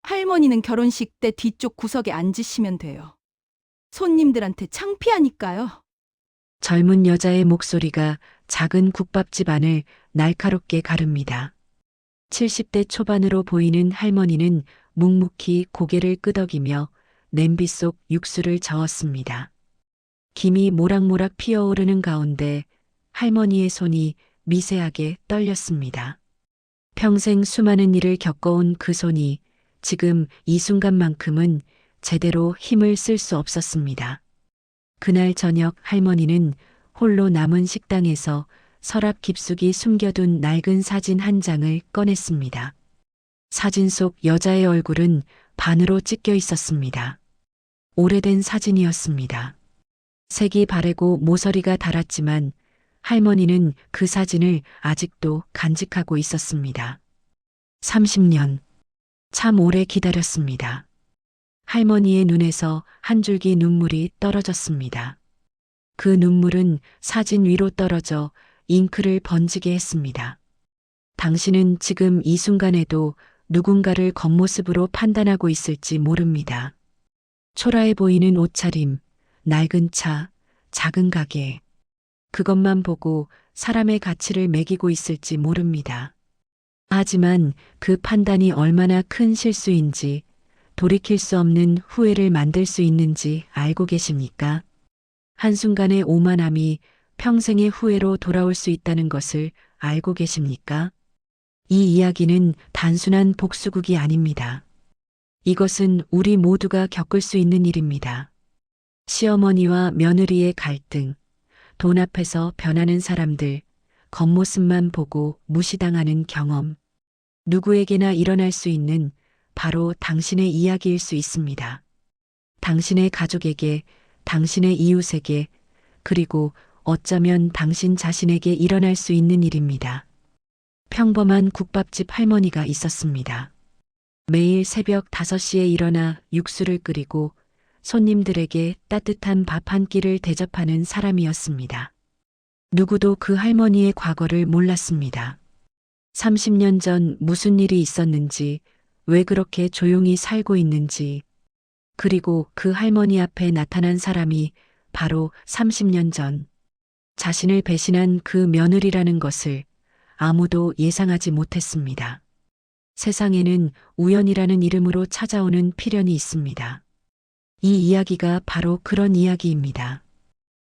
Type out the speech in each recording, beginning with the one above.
할머니는 결혼식 때 뒤쪽 구석에 앉으시면 돼요. 손님들한테 창피하니까요. 젊은 여자의 목소리가 작은 국밥집 안을 날카롭게 가릅니다. 70대 초반으로 보이는 할머니는 묵묵히 고개를 끄덕이며 냄비 속 육수를 저었습니다. 김이 모락모락 피어오르는 가운데 할머니의 손이 미세하게 떨렸습니다. 평생 수많은 일을 겪어온 그 손이 지금 이 순간만큼은 제대로 힘을 쓸 수 없었습니다. 그날 저녁 할머니는 홀로 남은 식당에서 서랍 깊숙이 숨겨둔 낡은 사진 한 장을 꺼냈습니다. 사진 속 여자의 얼굴은 반으로 찢겨 있었습니다. 오래된 사진이었습니다. 색이 바래고 모서리가 닳았지만 할머니는 그 사진을 아직도 간직하고 있었습니다. 30년. 참 오래 기다렸습니다. 할머니의 눈에서 한 줄기 눈물이 떨어졌습니다. 그 눈물은 사진 위로 떨어져 잉크를 번지게 했습니다. 당신은 지금 이 순간에도 누군가를 겉모습으로 판단하고 있을지 모릅니다. 초라해 보이는 옷차림, 낡은 차, 작은 가게. 그것만 보고 사람의 가치를 매기고 있을지 모릅니다. 하지만 그 판단이 얼마나 큰 실수인지, 돌이킬 수 없는 후회를 만들 수 있는지 알고 계십니까? 한순간의 오만함이 평생의 후회로 돌아올 수 있다는 것을 알고 계십니까? 이 이야기는 단순한 복수극이 아닙니다. 이것은 우리 모두가 겪을 수 있는 일입니다. 시어머니와 며느리의 갈등, 돈 앞에서 변하는 사람들, 겉모습만 보고 무시당하는 경험. 누구에게나 일어날 수 있는 바로 당신의 이야기일 수 있습니다. 당신의 가족에게, 당신의 이웃에게, 그리고 어쩌면 당신 자신에게 일어날 수 있는 일입니다. 평범한 국밥집 할머니가 있었습니다. 매일 새벽 5시에 일어나 육수를 끓이고 손님들에게 따뜻한 밥 한 끼를 대접하는 사람이었습니다. 누구도 그 할머니의 과거를 몰랐습니다. 30년 전 무슨 일이 있었는지, 왜 그렇게 조용히 살고 있는지, 그리고 그 할머니 앞에 나타난 사람이 바로 30년 전 자신을 배신한 그 며느리라는 것을 아무도 예상하지 못했습니다. 세상에는 우연이라는 이름으로 찾아오는 필연이 있습니다. 이 이야기가 바로 그런 이야기입니다.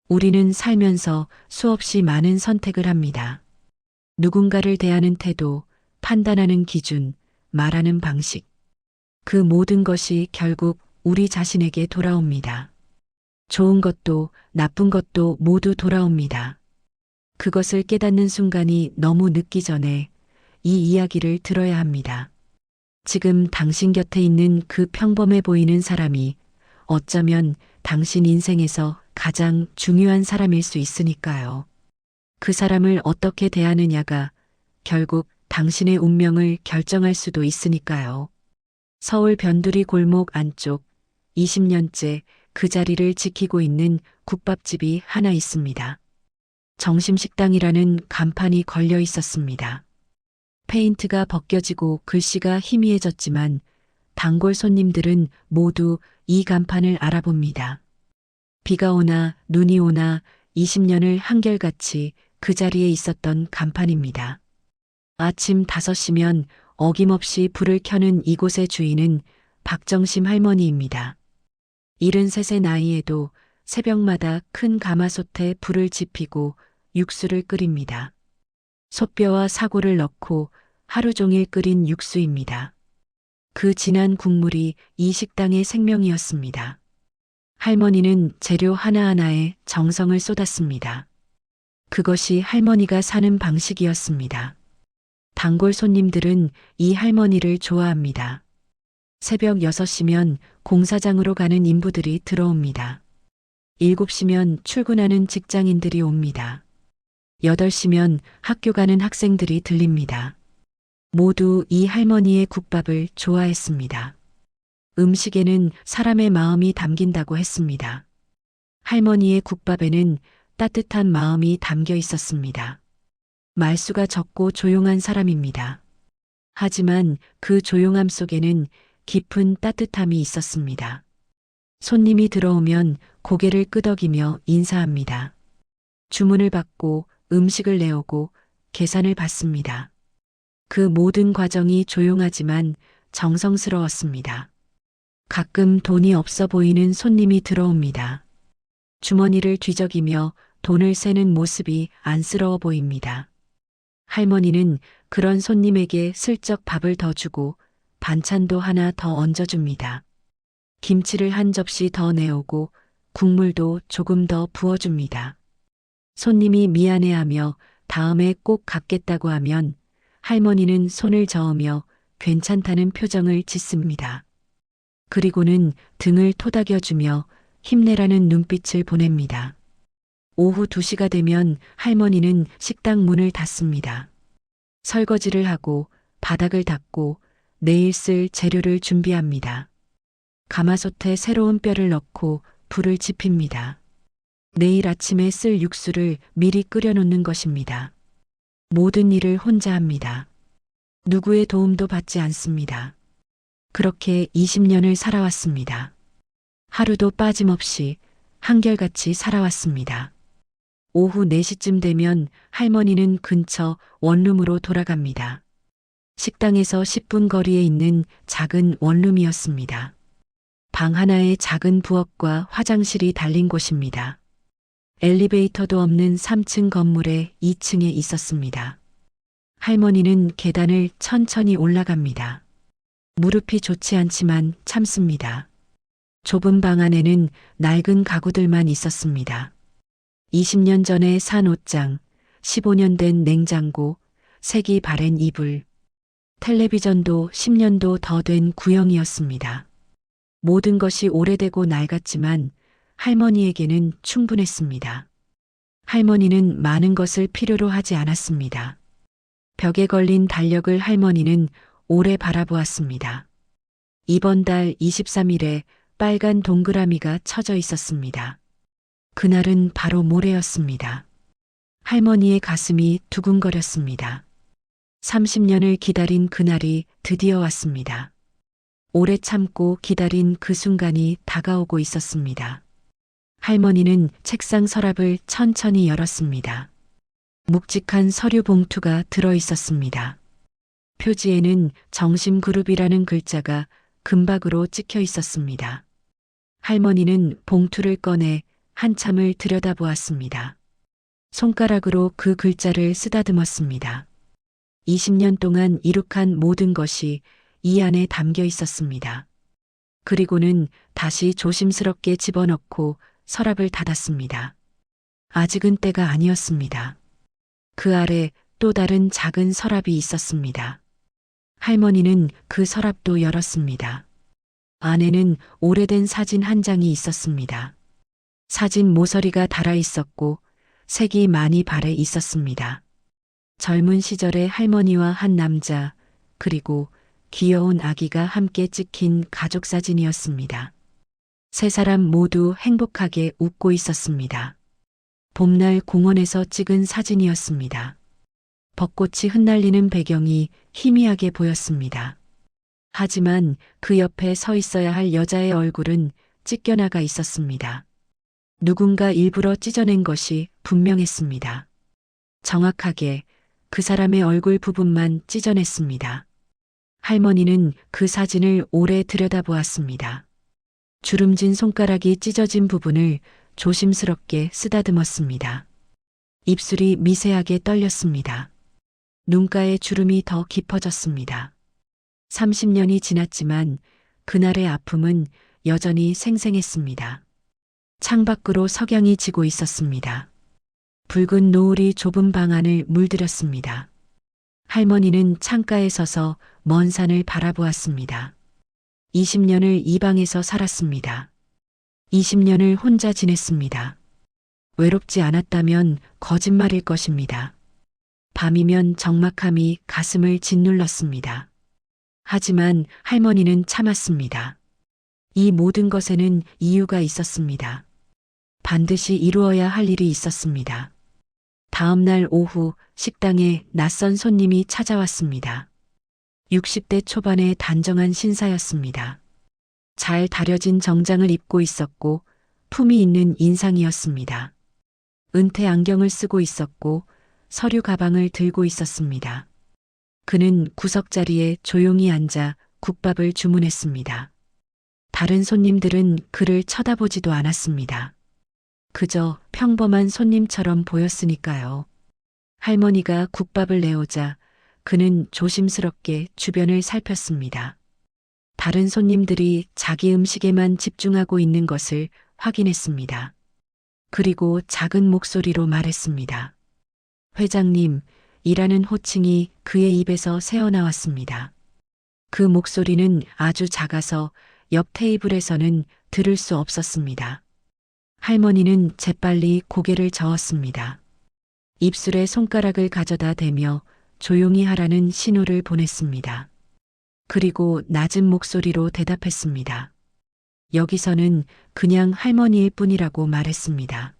우리는 살면서 수없이 많은 선택을 합니다. 누군가를 대하는 태도, 판단하는 기준, 말하는 방식. 그 모든 것이 결국 우리 자신에게 돌아옵니다. 좋은 것도 나쁜 것도 모두 돌아옵니다. 그것을 깨닫는 순간이 너무 늦기 전에 이 이야기를 들어야 합니다. 지금 당신 곁에 있는 그 평범해 보이는 사람이 어쩌면 당신 인생에서 가장 중요한 사람일 수 있으니까요. 그 사람을 어떻게 대하느냐가 결국 당신의 운명을 결정할 수도 있으니까요. 서울 변두리 골목 안쪽 20년째 그 자리를 지키고 있는 국밥집이 하나 있습니다. 정심식당이라는 간판이 걸려 있었습니다. 페인트가 벗겨지고 글씨가 희미해졌지만 단골 손님들은 모두 이 간판을 알아봅니다. 비가 오나 눈이 오나 20년을 한결같이 그 자리에 있었던 간판입니다. 아침 5시면 어김없이 불을 켜는 이곳의 주인은 박정심 할머니입니다. 73의 나이에도 새벽마다 큰 가마솥에 불을 지피고 육수를 끓입니다. 솥뼈와 사골을 넣고 하루 종일 끓인 육수입니다. 그 진한 국물이 이 식당의 생명이었습니다. 할머니는 재료 하나하나에 정성을 쏟았습니다. 그것이 할머니가 사는 방식이었습니다. 단골 손님들은 이 할머니를 좋아합니다. 새벽 6시면 공사장으로 가는 인부들이 들어옵니다. 7시면 출근하는 직장인들이 옵니다. 8시면 학교 가는 학생들이 들립니다. 모두 이 할머니의 국밥을 좋아했습니다. 음식에는 사람의 마음이 담긴다고 했습니다. 할머니의 국밥에는 따뜻한 마음이 담겨 있었습니다. 말수가 적고 조용한 사람입니다. 하지만 그 조용함 속에는 깊은 따뜻함이 있었습니다. 손님이 들어오면 고개를 끄덕이며 인사합니다. 주문을 받고 음식을 내오고 계산을 받습니다. 그 모든 과정이 조용하지만 정성스러웠습니다. 가끔 돈이 없어 보이는 손님이 들어옵니다. 주머니를 뒤적이며 돈을 세는 모습이 안쓰러워 보입니다. 할머니는 그런 손님에게 슬쩍 밥을 더 주고 반찬도 하나 더 얹어줍니다. 김치를 한 접시 더 내오고 국물도 조금 더 부어줍니다. 손님이 미안해하며 다음에 꼭 갚겠다고 하면 할머니는 손을 저으며 괜찮다는 표정을 짓습니다. 그리고는 등을 토닥여주며 힘내라는 눈빛을 보냅니다. 오후 2시가 되면 할머니는 식당 문을 닫습니다. 설거지를 하고 바닥을 닦고 내일 쓸 재료를 준비합니다. 가마솥에 새로운 뼈를 넣고 불을 지핍니다. 내일 아침에 쓸 육수를 미리 끓여놓는 것입니다. 모든 일을 혼자 합니다. 누구의 도움도 받지 않습니다. 그렇게 20년을 살아왔습니다. 하루도 빠짐없이 한결같이 살아왔습니다. 오후 4시쯤 되면 할머니는 근처 원룸으로 돌아갑니다. 식당에서 10분 거리에 있는 작은 원룸이었습니다. 방 하나에 작은 부엌과 화장실이 달린 곳입니다. 엘리베이터도 없는 3층 건물의 2층에 있었습니다. 할머니는 계단을 천천히 올라갑니다. 무릎이 좋지 않지만 참습니다. 좁은 방 안에는 낡은 가구들만 있었습니다. 20년 전에 산 옷장, 15년 된 냉장고, 색이 바랜 이불, 텔레비전도 10년도 더 된 구형이었습니다. 모든 것이 오래되고 낡았지만 할머니에게는 충분했습니다. 할머니는 많은 것을 필요로 하지 않았습니다. 벽에 걸린 달력을 할머니는 오래 바라보았습니다. 이번 달 23일에 빨간 동그라미가 쳐져 있었습니다. 그날은 바로 모레였습니다. 할머니의 가슴이 두근거렸습니다. 30년을 기다린 그날이 드디어 왔습니다. 오래 참고 기다린 그 순간이 다가오고 있었습니다. 할머니는 책상 서랍을 천천히 열었습니다. 묵직한 서류 봉투가 들어 있었습니다. 표지에는 정심그룹이라는 글자가 금박으로 찍혀 있었습니다. 할머니는 봉투를 꺼내 한참을 들여다보았습니다. 손가락으로 그 글자를 쓰다듬었습니다. 20년 동안 이룩한 모든 것이 이 안에 담겨 있었습니다. 그리고는 다시 조심스럽게 집어넣고 서랍을 닫았습니다. 아직은 때가 아니었습니다. 그 아래 또 다른 작은 서랍이 있었습니다. 할머니는 그 서랍도 열었습니다. 안에는 오래된 사진 한 장이 있었습니다. 사진 모서리가 달아 있었고 색이 많이 발해 있었습니다. 젊은 시절의 할머니와 한 남자, 그리고 귀여운 아기가 함께 찍힌 가족 사진이었습니다. 세 사람 모두 행복하게 웃고 있었습니다. 봄날 공원에서 찍은 사진이었습니다. 벚꽃이 흩날리는 배경이 희미하게 보였습니다. 하지만 그 옆에 서 있어야 할 여자의 얼굴은 찢겨나가 있었습니다. 누군가 일부러 찢어낸 것이 분명했습니다. 정확하게 그 사람의 얼굴 부분만 찢어냈습니다. 할머니는 그 사진을 오래 들여다보았습니다. 주름진 손가락이 찢어진 부분을 조심스럽게 쓰다듬었습니다. 입술이 미세하게 떨렸습니다. 눈가에 주름이 더 깊어졌습니다. 30년이 지났지만 그날의 아픔은 여전히 생생했습니다. 창밖으로 석양이 지고 있었습니다. 붉은 노을이 좁은 방 안을 물들였습니다. 할머니는 창가에 서서 먼 산을 바라보았습니다. 20년을 이 방에서 살았습니다. 20년을 혼자 지냈습니다. 외롭지 않았다면 거짓말일 것입니다. 밤이면 적막함이 가슴을 짓눌렀습니다. 하지만 할머니는 참았습니다. 이 모든 것에는 이유가 있었습니다. 반드시 이루어야 할 일이 있었습니다. 다음 날 오후 식당에 낯선 손님이 찾아왔습니다. 60대 초반의 단정한 신사였습니다. 잘 다려진 정장을 입고 있었고 품이 있는 인상이었습니다. 은퇴 안경을 쓰고 있었고 서류 가방을 들고 있었습니다. 그는 구석자리에 조용히 앉아 국밥을 주문했습니다. 다른 손님들은 그를 쳐다보지도 않았습니다. 그저 평범한 손님처럼 보였으니까요. 할머니가 국밥을 내오자 그는 조심스럽게 주변을 살폈습니다. 다른 손님들이 자기 음식에만 집중하고 있는 것을 확인했습니다. 그리고 작은 목소리로 말했습니다. 회장님, 이라는 호칭이 그의 입에서 새어나왔습니다. 그 목소리는 아주 작아서 옆 테이블에서는 들을 수 없었습니다. 할머니는 재빨리 고개를 저었습니다. 입술에 손가락을 가져다 대며 조용히 하라는 신호를 보냈습니다. 그리고 낮은 목소리로 대답했습니다. 여기서는 그냥 할머니일 뿐이라고 말했습니다.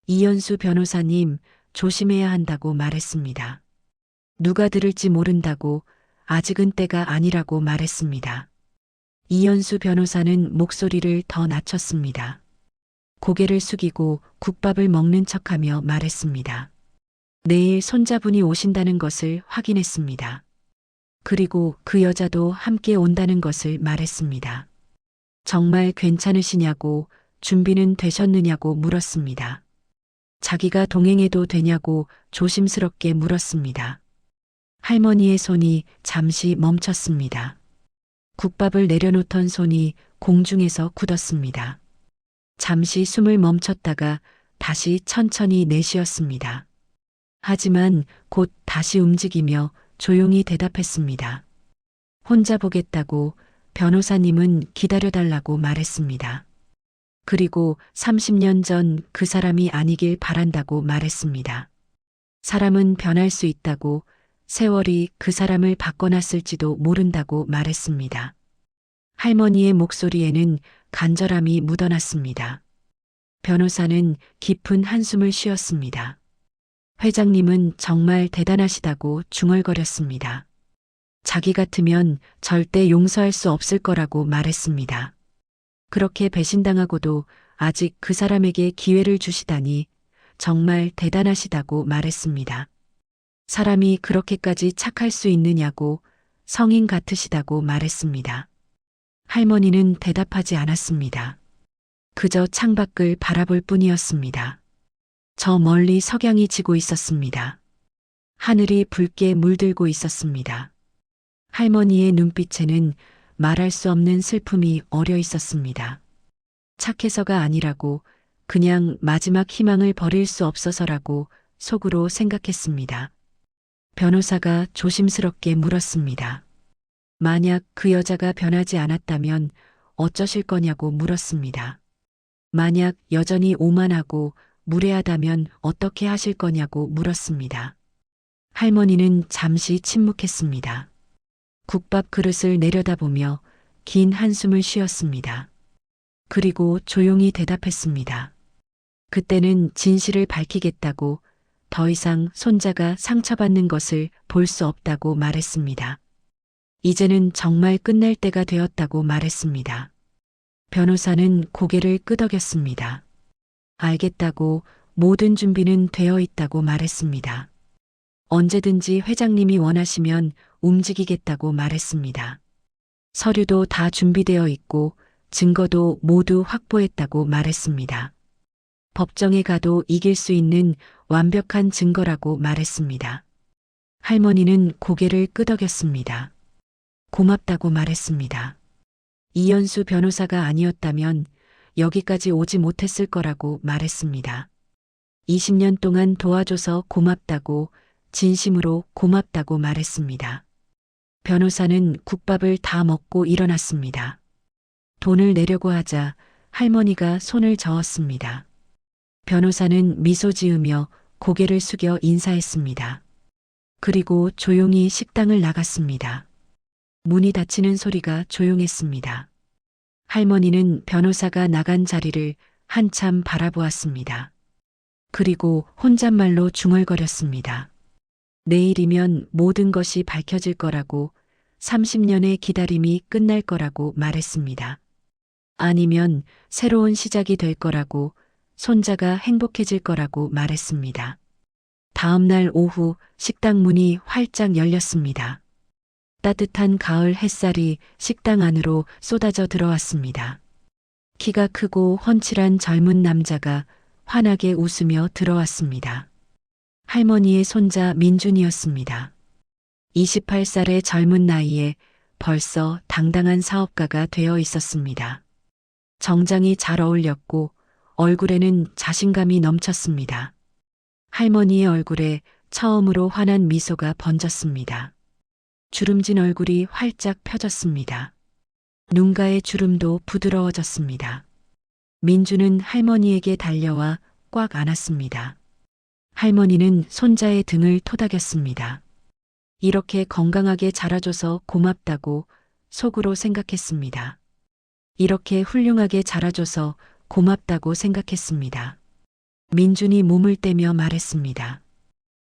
이현수 변호사님, 조심해야 한다고 말했습니다. 누가 들을지 모른다고, 아직은 때가 아니라고 말했습니다. 이현수 변호사는 목소리를 더 낮췄습니다. 고개를 숙이고 국밥을 먹는 척하며 말했습니다. 내일 손자분이 오신다는 것을 확인했습니다. 그리고 그 여자도 함께 온다는 것을 말했습니다. 정말 괜찮으시냐고, 준비는 되셨느냐고 물었습니다. 자기가 동행해도 되냐고 조심스럽게 물었습니다. 할머니의 손이 잠시 멈췄습니다. 국밥을 내려놓던 손이 공중에서 굳었습니다. 잠시 숨을 멈췄다가 다시 천천히 내쉬었습니다. 하지만 곧 다시 움직이며 조용히 대답했습니다. 혼자 보겠다고, 변호사님은 기다려달라고 말했습니다. 그리고 30년 전 그 사람이 아니길 바란다고 말했습니다. 사람은 변할 수 있다고, 세월이 그 사람을 바꿔놨을지도 모른다고 말했습니다. 할머니의 목소리에는 간절함이 묻어났습니다. 변호사는 깊은 한숨을 쉬었습니다. 회장님은 정말 대단하시다고 중얼거렸습니다. 자기 같으면 절대 용서할 수 없을 거라고 말했습니다. 그렇게 배신당하고도 아직 그 사람에게 기회를 주시다니 정말 대단하시다고 말했습니다. 사람이 그렇게까지 착할 수 있느냐고, 성인 같으시다고 말했습니다. 할머니는 대답하지 않았습니다. 그저 창밖을 바라볼 뿐이었습니다. 저 멀리 석양이 지고 있었습니다. 하늘이 붉게 물들고 있었습니다. 할머니의 눈빛에는 말할 수 없는 슬픔이 어려 있었습니다. 착해서가 아니라고, 그냥 마지막 희망을 버릴 수 없어서라고 속으로 생각했습니다. 변호사가 조심스럽게 물었습니다. 만약 그 여자가 변하지 않았다면 어쩌실 거냐고 물었습니다. 만약 여전히 오만하고 무례하다면 어떻게 하실 거냐고 물었습니다. 할머니는 잠시 침묵했습니다. 국밥 그릇을 내려다보며 긴 한숨을 쉬었습니다. 그리고 조용히 대답했습니다. 그때는 진실을 밝히겠다고, 더 이상 손자가 상처받는 것을 볼 수 없다고 말했습니다. 이제는 정말 끝낼 때가 되었다고 말했습니다. 변호사는 고개를 끄덕였습니다. 알겠다고, 모든 준비는 되어 있다고 말했습니다. 언제든지 회장님이 원하시면 움직이겠다고 말했습니다. 서류도 다 준비되어 있고 증거도 모두 확보했다고 말했습니다. 법정에 가도 이길 수 있는 완벽한 증거라고 말했습니다. 할머니는 고개를 끄덕였습니다. 고맙다고 말했습니다. 이현수 변호사가 아니었다면 여기까지 오지 못했을 거라고 말했습니다. 20년 동안 도와줘서 고맙다고, 진심으로 고맙다고 말했습니다. 변호사는 국밥을 다 먹고 일어났습니다. 돈을 내려고 하자 할머니가 손을 저었습니다. 변호사는 미소 지으며 고개를 숙여 인사했습니다. 그리고 조용히 식당을 나갔습니다. 문이 닫히는 소리가 조용했습니다. 할머니는 변호사가 나간 자리를 한참 바라보았습니다. 그리고 혼잣말로 중얼거렸습니다. 내일이면 모든 것이 밝혀질 거라고, 30년의 기다림이 끝날 거라고 말했습니다. 아니면 새로운 시작이 될 거라고, 손자가 행복해질 거라고 말했습니다. 다음 날 오후 식당 문이 활짝 열렸습니다. 따뜻한 가을 햇살이 식당 안으로 쏟아져 들어왔습니다. 키가 크고 훤칠한 젊은 남자가 환하게 웃으며 들어왔습니다. 할머니의 손자 민준이었습니다. 28살의 젊은 나이에 벌써 당당한 사업가가 되어 있었습니다. 정장이 잘 어울렸고 얼굴에는 자신감이 넘쳤습니다. 할머니의 얼굴에 처음으로 환한 미소가 번졌습니다. 주름진 얼굴이 활짝 펴졌습니다. 눈가의 주름도 부드러워졌습니다. 민주는 할머니에게 달려와 꽉 안았습니다. 할머니는 손자의 등을 토닥였습니다. 이렇게 건강하게 자라줘서 고맙다고 속으로 생각했습니다. 이렇게 훌륭하게 자라줘서 고맙다고 생각했습니다. 민준이 몸을 떼며 말했습니다.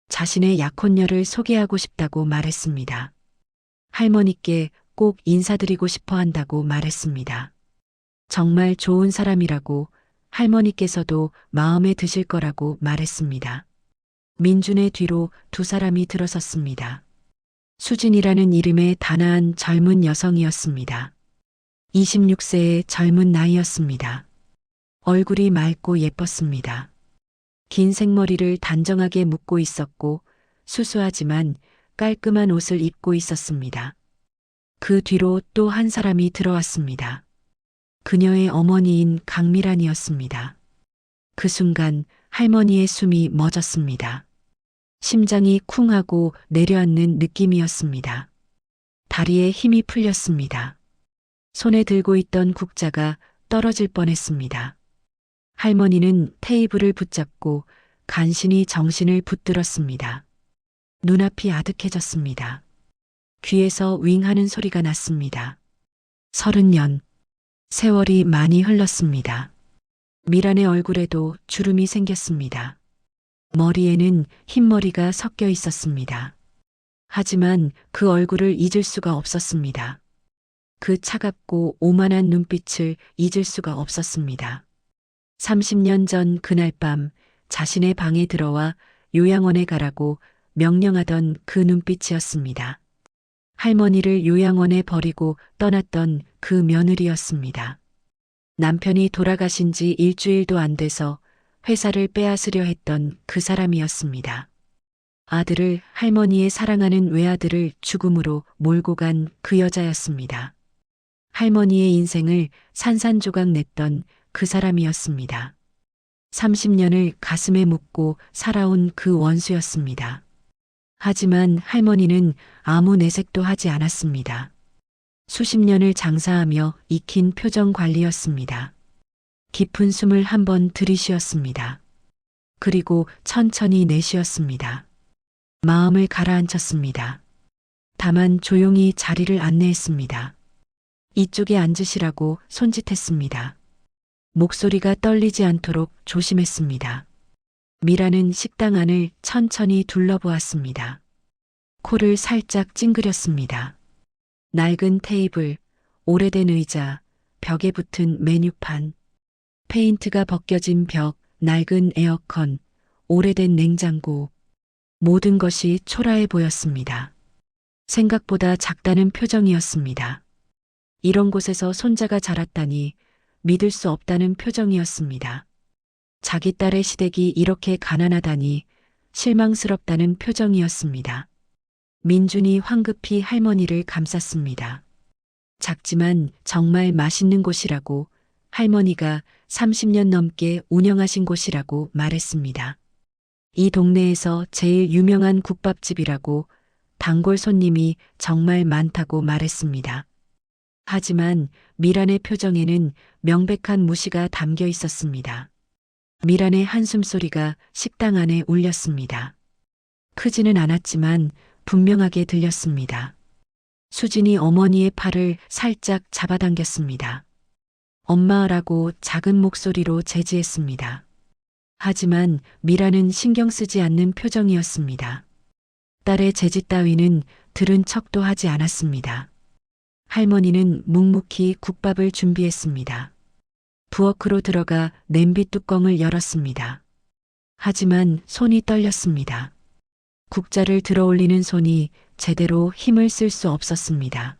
자신의 약혼녀를 소개하고 싶다고 말했습니다. 할머니께 꼭 인사드리고 싶어 한다고 말했습니다. 정말 좋은 사람이라고 할머니께서도 마음에 드실 거라고 말했습니다. 민준의 뒤로 두 사람이 들어섰습니다. 수진이라는 이름의 단아한 젊은 여성이었습니다. 26세의 젊은 나이였습니다. 얼굴이 맑고 예뻤습니다. 긴 생머리를 단정하게 묶고 있었고 수수하지만 깔끔한 옷을 입고 있었습니다. 그 뒤로 또 한 사람이 들어왔습니다. 그녀의 어머니인 강미란이었습니다. 그 순간 할머니의 숨이 멎었습니다. 심장이 쿵하고 내려앉는 느낌이었습니다. 다리에 힘이 풀렸습니다. 손에 들고 있던 국자가 떨어질 뻔했습니다. 할머니는 테이블을 붙잡고 간신히 정신을 붙들었습니다. 눈앞이 아득해졌습니다. 귀에서 윙 하는 소리가 났습니다. 30년. 세월이 많이 흘렀습니다. 미란의 얼굴에도 주름이 생겼습니다. 머리에는 흰머리가 섞여 있었습니다. 하지만 그 얼굴을 잊을 수가 없었습니다. 그 차갑고 오만한 눈빛을 잊을 수가 없었습니다. 30년 전 그날 밤 자신의 방에 들어와 요양원에 가라고 명령하던 그 눈빛이었습니다. 할머니를 요양원에 버리고 떠났던 그 며느리였습니다. 남편이 돌아가신 지 일주일도 안 돼서 회사를 빼앗으려 했던 그 사람이었습니다. 아들을, 할머니의 사랑하는 외아들을 죽음으로 몰고 간 그 여자였습니다. 할머니의 인생을 산산조각 냈던 그 사람이었습니다. 30년을 가슴에 묻고 살아온 그 원수였습니다. 하지만 할머니는 아무 내색도 하지 않았습니다. 수십 년을 장사하며 익힌 표정 관리였습니다. 깊은 숨을 한번 들이쉬었습니다. 그리고 천천히 내쉬었습니다. 마음을 가라앉혔습니다. 다만 조용히 자리를 안내했습니다. 이쪽에 앉으시라고 손짓했습니다. 목소리가 떨리지 않도록 조심했습니다. 미라는 식당 안을 천천히 둘러보았습니다. 코를 살짝 찡그렸습니다. 낡은 테이블, 오래된 의자, 벽에 붙은 메뉴판, 페인트가 벗겨진 벽, 낡은 에어컨, 오래된 냉장고, 모든 것이 초라해 보였습니다. 생각보다 작다는 표정이었습니다. 이런 곳에서 손자가 자랐다니 믿을 수 없다는 표정이었습니다. 자기 딸의 시댁이 이렇게 가난하다니 실망스럽다는 표정이었습니다. 민준이 황급히 할머니를 감쌌습니다. 작지만 정말 맛있는 곳이라고, 할머니가 30년 넘게 운영하신 곳이라고 말했습니다. 이 동네에서 제일 유명한 국밥집이라고, 단골 손님이 정말 많다고 말했습니다. 하지만 미란의 표정에는 명백한 무시가 담겨 있었습니다. 미란의 한숨소리가 식당 안에 울렸습니다. 크지는 않았지만 분명하게 들렸습니다. 수진이 어머니의 팔을 살짝 잡아당겼습니다. 엄마라고 작은 목소리로 제지했습니다. 하지만 미라는 신경 쓰지 않는 표정이었습니다. 딸의 재짓 따위는 들은 척도 하지 않았습니다. 할머니는 묵묵히 국밥을 준비했습니다. 부엌으로 들어가 냄비 뚜껑을 열었습니다. 하지만 손이 떨렸습니다. 국자를 들어올리는 손이 제대로 힘을 쓸 수 없었습니다.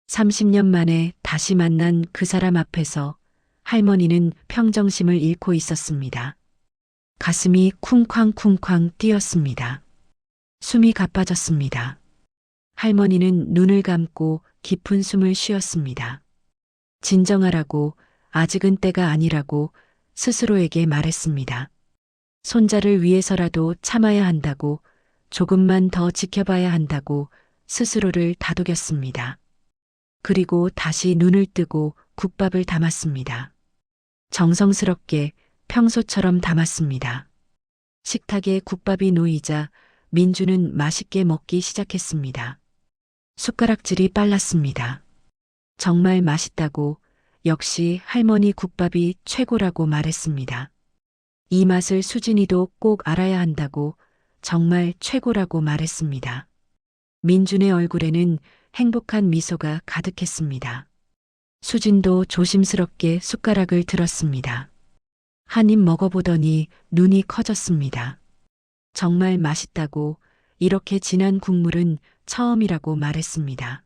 30년 만에 다시 만난 그 사람 앞에서 할머니는 평정심을 잃고 있었습니다. 가슴이 쿵쾅쿵쾅 뛰었습니다. 숨이 가빠졌습니다. 할머니는 눈을 감고 깊은 숨을 쉬었습니다. 진정하라고, 아직은 때가 아니라고 스스로에게 말했습니다. 손자를 위해서라도 참아야 한다고, 조금만 더 지켜봐야 한다고 스스로를 다독였습니다. 그리고 다시 눈을 뜨고 국밥을 담았습니다. 정성스럽게 평소처럼 담았습니다. 식탁에 국밥이 놓이자 민주는 맛있게 먹기 시작했습니다. 숟가락질이 빨랐습니다. 정말 맛있다고, 역시 할머니 국밥이 최고라고 말했습니다. 이 맛을 수진이도 꼭 알아야 한다고, 정말 최고라고 말했습니다. 민준의 얼굴에는 행복한 미소가 가득했습니다. 수진도 조심스럽게 숟가락을 들었습니다. 한 입 먹어보더니 눈이 커졌습니다. 정말 맛있다고, 이렇게 진한 국물은 처음이라고 말했습니다.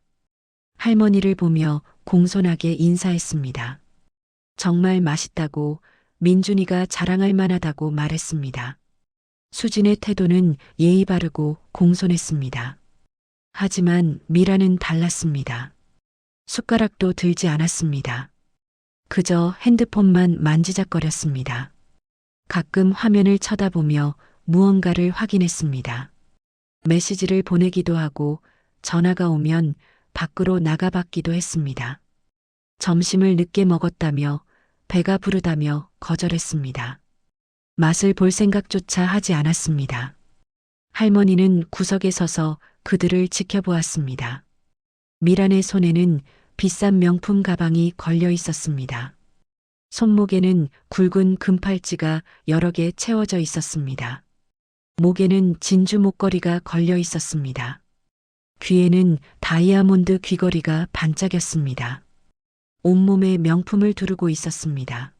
할머니를 보며 공손하게 인사했습니다. 정말 맛있다고, 민준이가 자랑할 만하다고 말했습니다. 수진의 태도는 예의 바르고 공손했습니다. 하지만 미라는 달랐습니다. 숟가락도 들지 않았습니다. 그저 핸드폰만 만지작거렸습니다. 가끔 화면을 쳐다보며 무언가를 확인했습니다. 메시지를 보내기도 하고 전화가 오면 밖으로 나가봤기도 했습니다. 점심을 늦게 먹었다며 배가 부르다며 거절했습니다. 맛을 볼 생각조차 하지 않았습니다. 할머니는 구석에 서서 그들을 지켜보았습니다. 미란의 손에는 비싼 명품 가방이 걸려 있었습니다. 손목에는 굵은 금팔찌가 여러 개 채워져 있었습니다. 목에는 진주 목걸이가 걸려 있었습니다. 귀에는 다이아몬드 귀걸이가 반짝였습니다. 온몸에 명품을 두르고 있었습니다.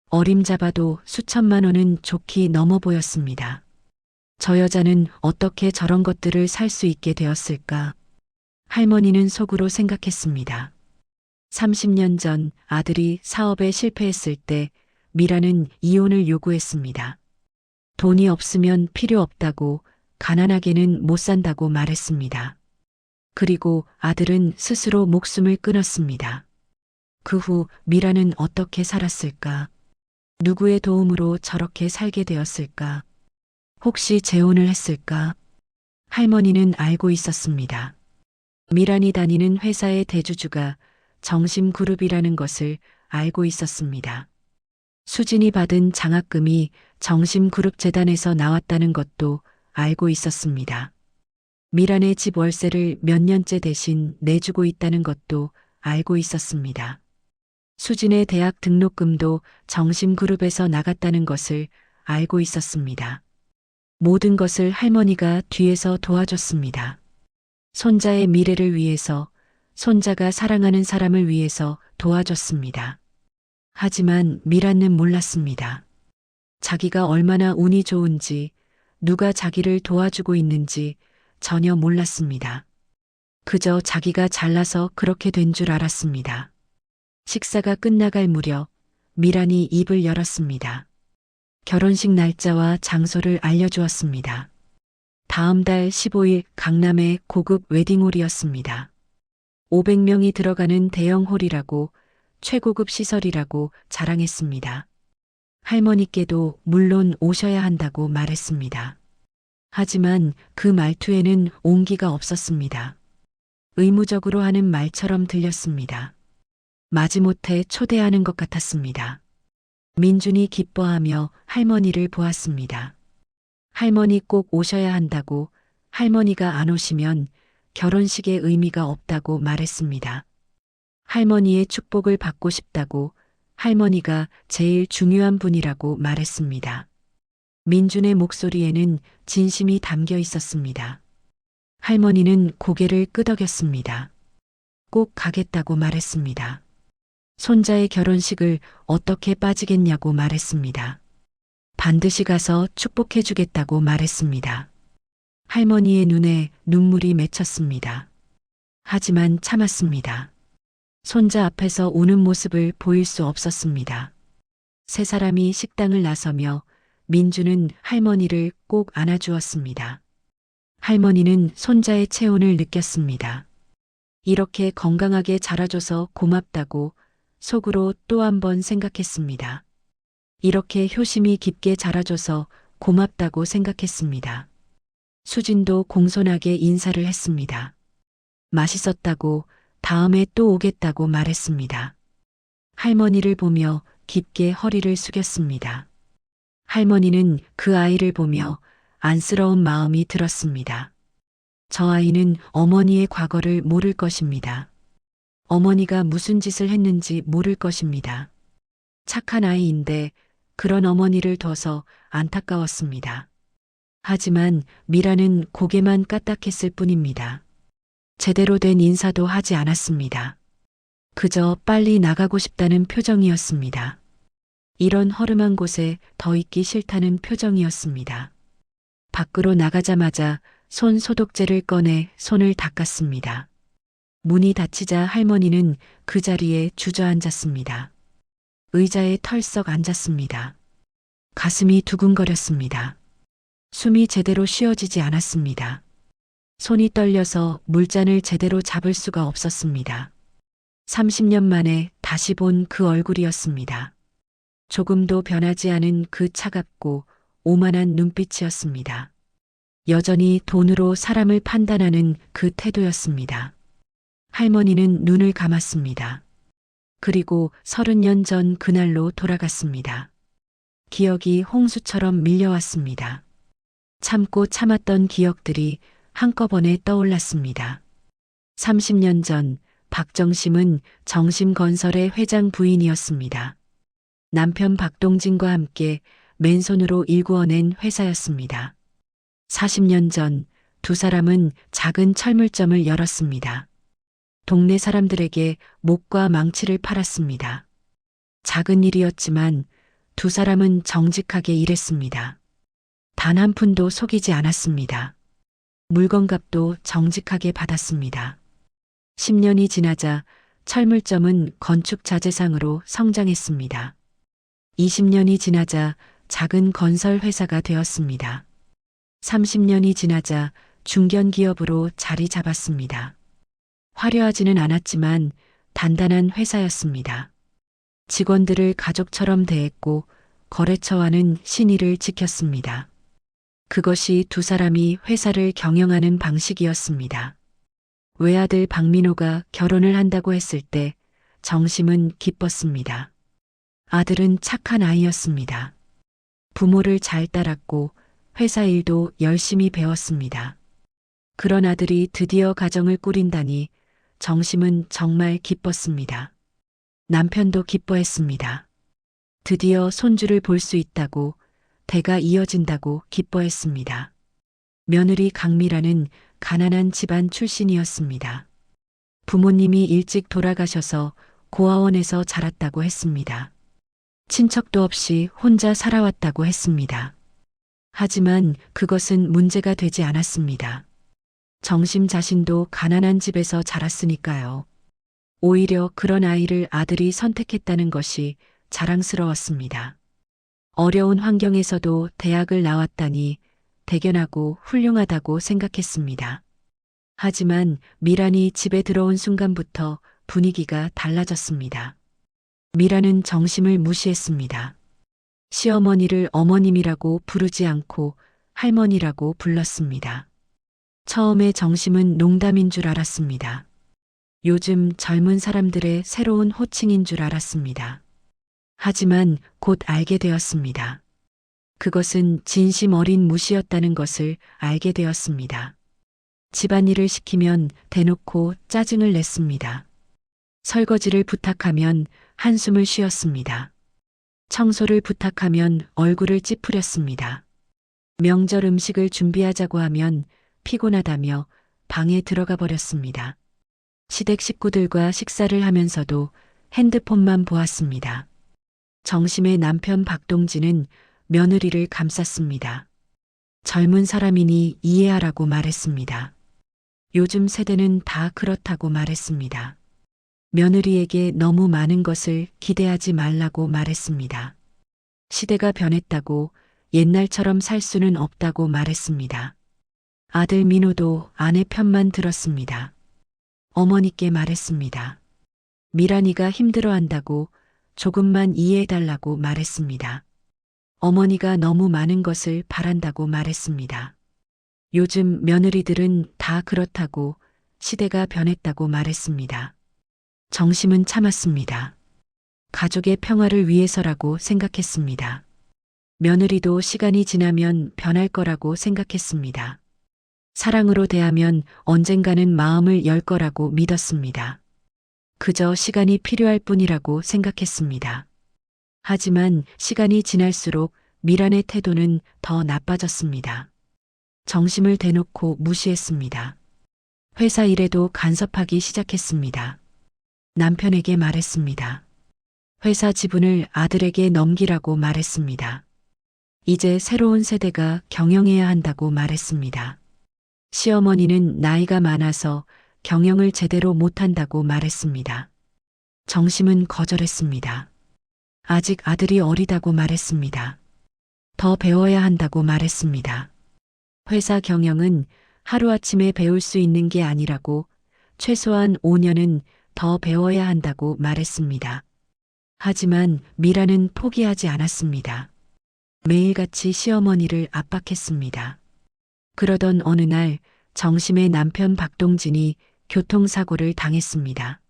어림잡아도 수천만 원은 좋게 넘어 보였습니다. 저 여자는 어떻게 저런 것들을 살 수 있게 되었을까? 할머니는 속으로 생각했습니다. 30년 전 아들이 사업에 실패했을 때 미라는 이혼을 요구했습니다. 돈이 없으면 필요 없다고, 가난하게는 못 산다고 말했습니다. 그리고 아들은 스스로 목숨을 끊었습니다. 그 후 미라는 어떻게 살았을까? 누구의 도움으로 저렇게 살게 되었을까? 혹시 재혼을 했을까? 할머니는 알고 있었습니다. 미란이 다니는 회사의 대주주가 정심그룹이라는 것을 알고 있었습니다. 수진이 받은 장학금이 정심그룹재단에서 나왔다는 것도 알고 있었습니다. 미란의 집 월세를 몇 년째 대신 내주고 있다는 것도 알고 있었습니다. 수진의 대학 등록금도 정심그룹에서 나갔다는 것을 알고 있었습니다. 모든 것을 할머니가 뒤에서 도와줬습니다. 손자의 미래를 위해서, 손자가 사랑하는 사람을 위해서 도와줬습니다. 하지만 미란은 몰랐습니다. 자기가 얼마나 운이 좋은지, 누가 자기를 도와주고 있는지 전혀 몰랐습니다. 그저 자기가 잘나서 그렇게 된 줄 알았습니다. 식사가 끝나갈 무렵 미란이 입을 열었습니다. 결혼식 날짜와 장소를 알려주었습니다. 다음 달 15일 강남의 고급 웨딩홀이었습니다. 500명이 들어가는 대형 홀이라고, 최고급 시설이라고 자랑했습니다. 할머니께도 물론 오셔야 한다고 말했습니다. 하지만 그 말투에는 온기가 없었습니다. 의무적으로 하는 말처럼 들렸습니다. 마지못해 초대하는 것 같았습니다. 민준이 기뻐하며 할머니를 보았습니다. 할머니 꼭 오셔야 한다고, 할머니가 안 오시면 결혼식의 의미가 없다고 말했습니다. 할머니의 축복을 받고 싶다고, 할머니가 제일 중요한 분이라고 말했습니다. 민준의 목소리에는 진심이 담겨 있었습니다. 할머니는 고개를 끄덕였습니다. 꼭 가겠다고 말했습니다. 손자의 결혼식을 어떻게 빠지겠냐고 말했습니다. 반드시 가서 축복해주겠다고 말했습니다. 할머니의 눈에 눈물이 맺혔습니다. 하지만 참았습니다. 손자 앞에서 우는 모습을 보일 수 없었습니다. 세 사람이 식당을 나서며 민주는 할머니를 꼭 안아주었습니다. 할머니는 손자의 체온을 느꼈습니다. 이렇게 건강하게 자라줘서 고맙다고 속으로 또 한 번 생각했습니다. 이렇게 효심이 깊게 자라줘서 고맙다고 생각했습니다. 수진도 공손하게 인사를 했습니다. 맛있었다고 다음에 또 오겠다고 말했습니다. 할머니를 보며 깊게 허리를 숙였습니다. 할머니는 그 아이를 보며 안쓰러운 마음이 들었습니다. 저 아이는 어머니의 과거를 모를 것입니다. 어머니가 무슨 짓을 했는지 모를 것입니다. 착한 아이인데 그런 어머니를 둬서 안타까웠습니다. 하지만 미라는 고개만 까딱했을 뿐입니다. 제대로 된 인사도 하지 않았습니다. 그저 빨리 나가고 싶다는 표정이었습니다. 이런 허름한 곳에 더 있기 싫다는 표정이었습니다. 밖으로 나가자마자 손 소독제를 꺼내 손을 닦았습니다. 문이 닫히자 할머니는 그 자리에 주저앉았습니다. 의자에 털썩 앉았습니다. 가슴이 두근거렸습니다. 숨이 제대로 쉬어지지 않았습니다. 손이 떨려서 물잔을 제대로 잡을 수가 없었습니다. 30년 만에 다시 본 그 얼굴이었습니다. 조금도 변하지 않은 그 차갑고 오만한 눈빛이었습니다. 여전히 돈으로 사람을 판단하는 그 태도였습니다. 할머니는 눈을 감았습니다. 그리고 30년 전 그날로 돌아갔습니다. 기억이 홍수처럼 밀려왔습니다. 참고 참았던 기억들이 한꺼번에 떠올랐습니다. 30년 전 박정심은 정심건설의 회장 부인이었습니다. 남편 박동진과 함께 맨손으로 일구어낸 회사였습니다. 40년 전 두 사람은 작은 철물점을 열었습니다. 동네 사람들에게 목과 망치를 팔았습니다. 작은 일이었지만 두 사람은 정직하게 일했습니다. 단 한 푼도 속이지 않았습니다. 물건값도 정직하게 받았습니다. 10년이 지나자 철물점은 건축 자재상으로 성장했습니다. 20년이 지나자 작은 건설 회사가 되었습니다. 30년이 지나자 중견기업으로 자리 잡았습니다. 화려하지는 않았지만 단단한 회사였습니다. 직원들을 가족처럼 대했고 거래처와는 신의를 지켰습니다. 그것이 두 사람이 회사를 경영하는 방식이었습니다. 외아들 박민호가 결혼을 한다고 했을 때 정심은 기뻤습니다. 아들은 착한 아이였습니다. 부모를 잘 따랐고 회사 일도 열심히 배웠습니다. 그런 아들이 드디어 가정을 꾸린다니 정심은 정말 기뻤습니다. 남편도 기뻐했습니다. 드디어 손주를 볼 수 있다고, 대가 이어진다고 기뻐했습니다. 며느리 강미라는 가난한 집안 출신이었습니다. 부모님이 일찍 돌아가셔서 고아원에서 자랐다고 했습니다. 친척도 없이 혼자 살아왔다고 했습니다. 하지만 그것은 문제가 되지 않았습니다. 정심 자신도 가난한 집에서 자랐으니까요. 오히려 그런 아이를 아들이 선택했다는 것이 자랑스러웠습니다. 어려운 환경에서도 대학을 나왔다니 대견하고 훌륭하다고 생각했습니다. 하지만 미란이 집에 들어온 순간부터 분위기가 달라졌습니다. 미란은 정심을 무시했습니다. 시어머니를 어머님이라고 부르지 않고 할머니라고 불렀습니다. 처음에 정심은 농담인 줄 알았습니다. 요즘 젊은 사람들의 새로운 호칭인 줄 알았습니다. 하지만 곧 알게 되었습니다. 그것은 진심 어린 무시였다는 것을 알게 되었습니다. 집안일을 시키면 대놓고 짜증을 냈습니다. 설거지를 부탁하면 한숨을 쉬었습니다. 청소를 부탁하면 얼굴을 찌푸렸습니다. 명절 음식을 준비하자고 하면 피곤하다며 방에 들어가 버렸습니다. 시댁 식구들과 식사를 하면서도 핸드폰만 보았습니다. 정심의 남편 박동진은 며느리를 감쌌습니다. 젊은 사람이니 이해하라고 말했습니다. 요즘 세대는 다 그렇다고 말했습니다. 며느리에게 너무 많은 것을 기대하지 말라고 말했습니다. 시대가 변했다고 옛날처럼 살 수는 없다고 말했습니다. 아들 민호도 아내 편만 들었습니다. 어머니께 말했습니다. 미란이가 힘들어한다고 조금만 이해해달라고 말했습니다. 어머니가 너무 많은 것을 바란다고 말했습니다. 요즘 며느리들은 다 그렇다고 시대가 변했다고 말했습니다. 정심은 참았습니다. 가족의 평화를 위해서라고 생각했습니다. 며느리도 시간이 지나면 변할 거라고 생각했습니다. 사랑으로 대하면 언젠가는 마음을 열 거라고 믿었습니다. 그저 시간이 필요할 뿐이라고 생각했습니다. 하지만 시간이 지날수록 미란의 태도는 더 나빠졌습니다. 정심을 대놓고 무시했습니다. 회사 일에도 간섭하기 시작했습니다. 남편에게 말했습니다. 회사 지분을 아들에게 넘기라고 말했습니다. 이제 새로운 세대가 경영해야 한다고 말했습니다. 시어머니는 나이가 많아서 경영을 제대로 못한다고 말했습니다. 정심은 거절했습니다. 아직 아들이 어리다고 말했습니다. 더 배워야 한다고 말했습니다. 회사 경영은 하루아침에 배울 수 있는 게 아니라고 최소한 5년은 더 배워야 한다고 말했습니다. 하지만 미라는 포기하지 않았습니다. 매일같이 시어머니를 압박했습니다. 그러던 어느 날 정심의 남편 박동진이 교통사고를 당했습니다.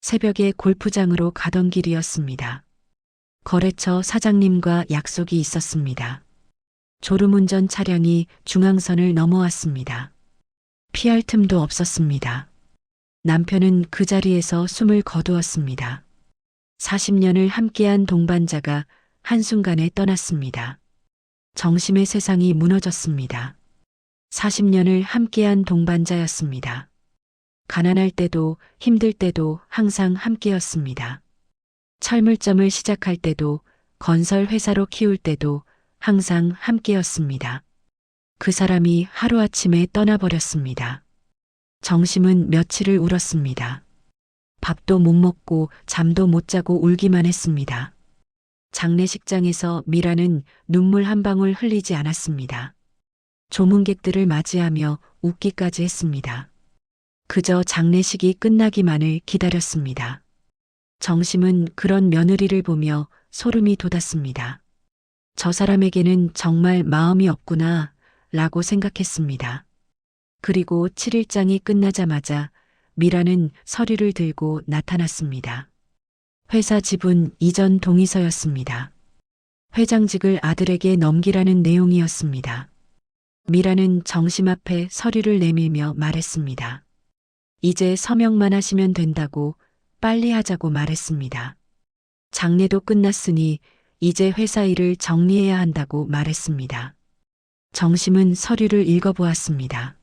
새벽에 골프장으로 가던 길이었습니다. 거래처 사장님과 약속이 있었습니다. 졸음운전 차량이 중앙선을 넘어왔습니다. 피할 틈도 없었습니다. 남편은 그 자리에서 숨을 거두었습니다. 40년을 함께한 동반자가 한순간에 떠났습니다. 정심의 세상이 무너졌습니다. 40년을 함께한 동반자였습니다. 가난할 때도 힘들 때도 항상 함께였습니다. 철물점을 시작할 때도 건설 회사로 키울 때도 항상 함께였습니다. 그 사람이 하루아침에 떠나버렸습니다. 정심은 며칠을 울었습니다. 밥도 못 먹고 잠도 못 자고 울기만 했습니다. 장례식장에서 미라는 눈물 한 방울 흘리지 않았습니다. 조문객들을 맞이하며 웃기까지 했습니다. 그저 장례식이 끝나기만을 기다렸습니다. 정심은 그런 며느리를 보며 소름이 돋았습니다. 저 사람에게는 정말 마음이 없구나 라고 생각했습니다. 그리고 7일장이 끝나자마자 미라는 서류를 들고 나타났습니다. 회사 지분 이전 동의서였습니다. 회장직을 아들에게 넘기라는 내용이었습니다. 미라는 정심 앞에 서류를 내밀며 말했습니다. 이제 서명만 하시면 된다고 빨리 하자고 말했습니다. 장례도 끝났으니 이제 회사 일을 정리해야 한다고 말했습니다. 정심은 서류를 읽어보았습니다.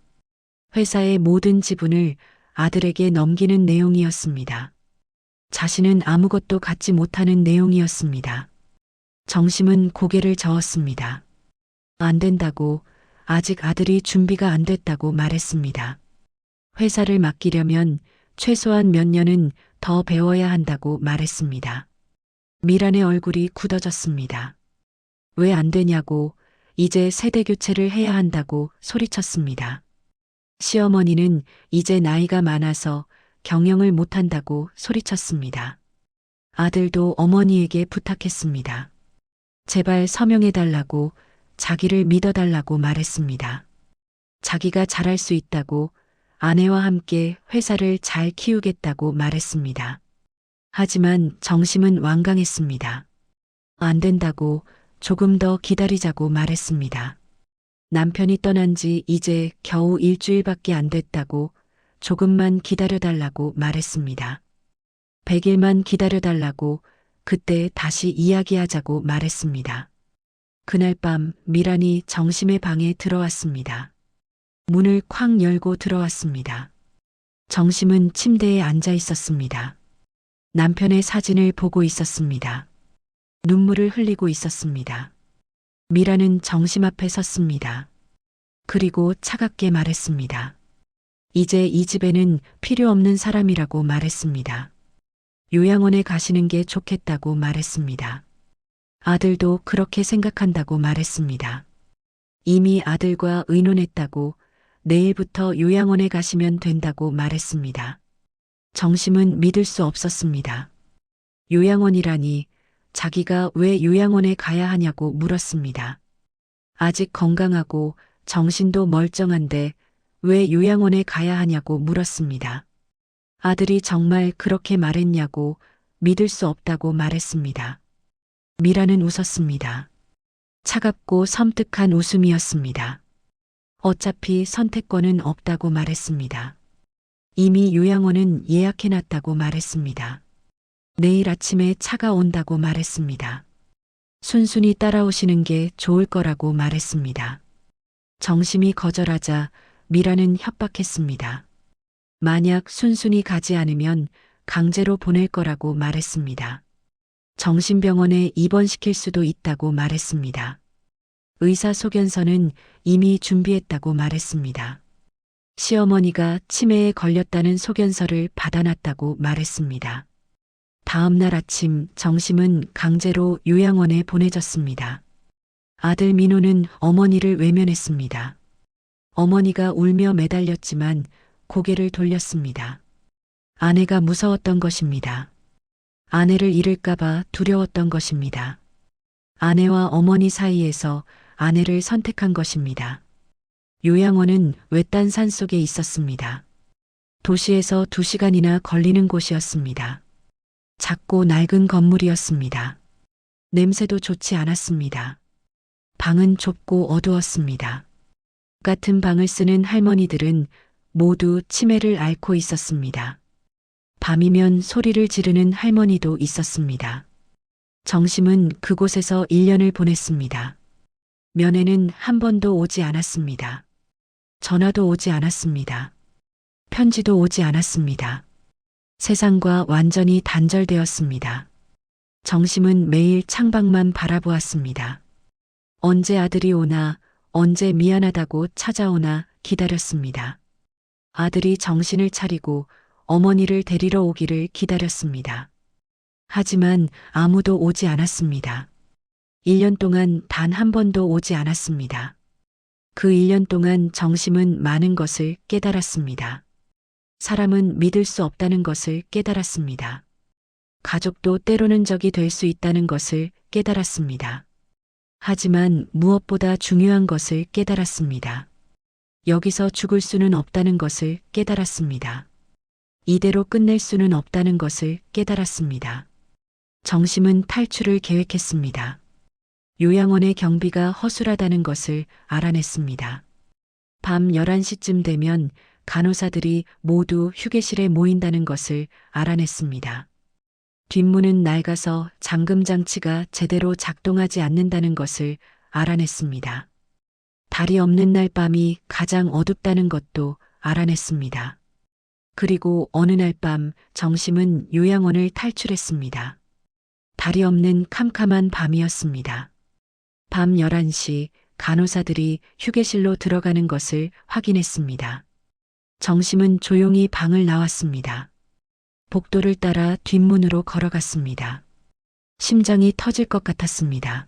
회사의 모든 지분을 아들에게 넘기는 내용이었습니다. 자신은 아무것도 갖지 못하는 내용이었습니다. 정심은 고개를 저었습니다. 안 된다고, 아직 아들이 준비가 안 됐다고 말했습니다. 회사를 맡기려면 최소한 몇 년은 더 배워야 한다고 말했습니다. 미란의 얼굴이 굳어졌습니다. 왜 안 되냐고, 이제 세대 교체를 해야 한다고 소리쳤습니다. 시어머니는 이제 나이가 많아서 경영을 못한다고 소리쳤습니다. 아들도 어머니에게 부탁했습니다. 제발 서명해달라고, 자기를 믿어달라고 말했습니다. 자기가 잘할 수 있다고, 아내와 함께 회사를 잘 키우겠다고 말했습니다. 하지만 정심은 완강했습니다. 안 된다고, 조금 더 기다리자고 말했습니다. 남편이 떠난 지 이제 겨우 일주일밖에 안 됐다고 조금만 기다려달라고 말했습니다. 100일만 기다려달라고, 그때 다시 이야기하자고 말했습니다. 그날 밤 미란이 정심의 방에 들어왔습니다. 문을 쾅 열고 들어왔습니다. 정심은 침대에 앉아 있었습니다. 남편의 사진을 보고 있었습니다. 눈물을 흘리고 있었습니다. 미라는 정심 앞에 섰습니다. 그리고 차갑게 말했습니다. 이제 이 집에는 필요 없는 사람이라고 말했습니다. 요양원에 가시는 게 좋겠다고 말했습니다. 아들도 그렇게 생각한다고 말했습니다. 이미 아들과 의논했다고 내일부터 요양원에 가시면 된다고 말했습니다. 정심은 믿을 수 없었습니다. 요양원이라니 자기가 왜 요양원에 가야 하냐고 물었습니다. 아직 건강하고 정신도 멀쩡한데 왜 요양원에 가야 하냐고 물었습니다. 아들이 정말 그렇게 말했냐고 믿을 수 없다고 말했습니다. 미라는 웃었습니다. 차갑고 섬뜩한 웃음이었습니다. 어차피 선택권은 없다고 말했습니다. 이미 요양원은 예약해놨다고 말했습니다. 내일 아침에 차가 온다고 말했습니다. 순순히 따라오시는 게 좋을 거라고 말했습니다. 정심이 거절하자 미라는 협박했습니다. 만약 순순히 가지 않으면 강제로 보낼 거라고 말했습니다. 정신병원에 입원시킬 수도 있다고 말했습니다. 의사 소견서는 이미 준비했다고 말했습니다. 시어머니가 치매에 걸렸다는 소견서를 받아놨다고 말했습니다. 다음 날 아침 정심은 강제로 요양원에 보내졌습니다. 아들 민호는 어머니를 외면했습니다. 어머니가 울며 매달렸지만 고개를 돌렸습니다. 아내가 무서웠던 것입니다. 아내를 잃을까봐 두려웠던 것입니다. 아내와 어머니 사이에서 아내를 선택한 것입니다. 요양원은 외딴 산 속에 있었습니다. 도시에서 2시간이나 걸리는 곳이었습니다. 작고 낡은 건물이었습니다. 냄새도 좋지 않았습니다. 방은 좁고 어두웠습니다. 같은 방을 쓰는 할머니들은 모두 치매를 앓고 있었습니다. 밤이면 소리를 지르는 할머니도 있었습니다. 정심은 그곳에서 1년을 보냈습니다. 면회는 한 번도 오지 않았습니다. 전화도 오지 않았습니다. 편지도 오지 않았습니다. 세상과 완전히 단절되었습니다. 정심은 매일 창밖만 바라보았습니다. 언제 아들이 오나, 언제 미안하다고 찾아오나 기다렸습니다. 아들이 정신을 차리고 어머니를 데리러 오기를 기다렸습니다. 하지만 아무도 오지 않았습니다. 1년 동안 단 한 번도 오지 않았습니다. 그 1년 동안 정심은 많은 것을 깨달았습니다. 사람은 믿을 수 없다는 것을 깨달았습니다. 가족도 때로는 적이 될 수 있다는 것을 깨달았습니다. 하지만 무엇보다 중요한 것을 깨달았습니다. 여기서 죽을 수는 없다는 것을 깨달았습니다. 이대로 끝낼 수는 없다는 것을 깨달았습니다. 정심은 탈출을 계획했습니다. 요양원의 경비가 허술하다는 것을 알아냈습니다. 밤 11시쯤 되면 간호사들이 모두 휴게실에 모인다는 것을 알아냈습니다. 뒷문은 낡아서 잠금 장치가 제대로 작동하지 않는다는 것을 알아냈습니다. 달이 없는 날 밤이 가장 어둡다는 것도 알아냈습니다. 그리고 어느 날 밤 정심은 요양원을 탈출했습니다. 달이 없는 캄캄한 밤이었습니다. 밤 11시 간호사들이 휴게실로 들어가는 것을 확인했습니다. 정심은 조용히 방을 나왔습니다. 복도를 따라 뒷문으로 걸어갔습니다. 심장이 터질 것 같았습니다.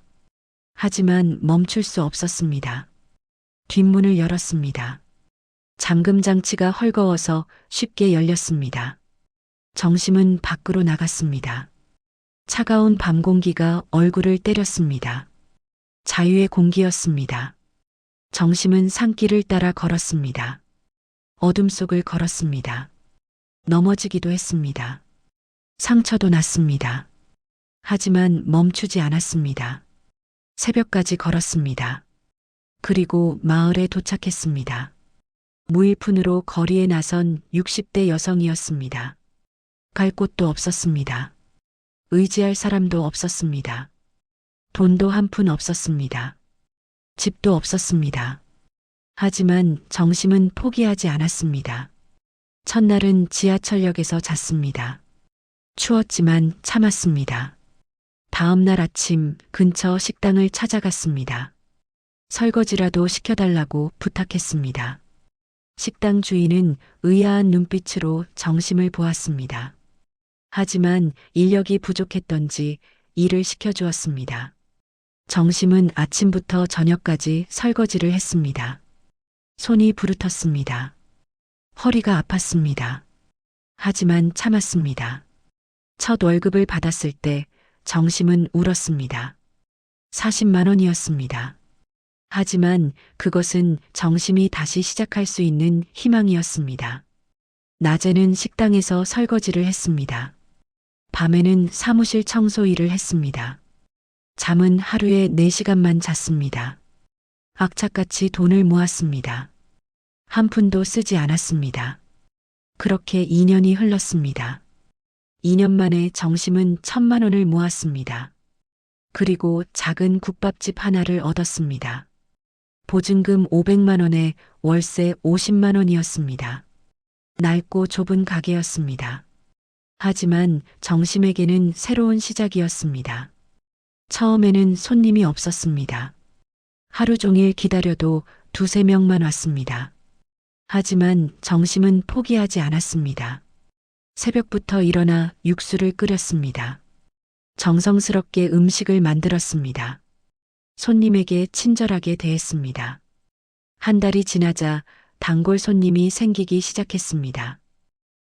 하지만 멈출 수 없었습니다. 뒷문을 열었습니다. 잠금 장치가 헐거워서 쉽게 열렸습니다. 정심은 밖으로 나갔습니다. 차가운 밤 공기가 얼굴을 때렸습니다. 자유의 공기였습니다. 정심은 산길을 따라 걸었습니다. 어둠 속을 걸었습니다. 넘어지기도 했습니다. 상처도 났습니다. 하지만 멈추지 않았습니다. 새벽까지 걸었습니다. 그리고 마을에 도착했습니다. 무일푼으로 거리에 나선 60대 여성이었습니다. 갈 곳도 없었습니다. 의지할 사람도 없었습니다. 돈도 한 푼 없었습니다. 집도 없었습니다. 하지만 정심은 포기하지 않았습니다. 첫날은 지하철역에서 잤습니다. 추웠지만 참았습니다. 다음 날 아침 근처 식당을 찾아갔습니다. 설거지라도 시켜달라고 부탁했습니다. 식당 주인은 의아한 눈빛으로 정심을 보았습니다. 하지만 인력이 부족했던지 일을 시켜주었습니다. 정심은 아침부터 저녁까지 설거지를 했습니다. 손이 부르텄습니다. 허리가 아팠습니다. 하지만 참았습니다. 첫 월급을 받았을 때 정심은 울었습니다. 40만 원이었습니다. 하지만 그것은 정심이 다시 시작할 수 있는 희망이었습니다. 낮에는 식당에서 설거지를 했습니다. 밤에는 사무실 청소 일을 했습니다. 잠은 하루에 4시간만 잤습니다. 악착같이 돈을 모았습니다. 한 푼도 쓰지 않았습니다. 그렇게 2년이 흘렀습니다. 2년 만에 정심은 1,000만 원을 모았습니다. 그리고 작은 국밥집 하나를 얻었습니다. 보증금 500만 원에 월세 50만 원이었습니다. 낡고 좁은 가게였습니다. 하지만 정심에게는 새로운 시작이었습니다. 처음에는 손님이 없었습니다. 하루 종일 기다려도 2~3명만 왔습니다. 하지만 정심은 포기하지 않았습니다. 새벽부터 일어나 육수를 끓였습니다. 정성스럽게 음식을 만들었습니다. 손님에게 친절하게 대했습니다. 한 달이 지나자 단골 손님이 생기기 시작했습니다.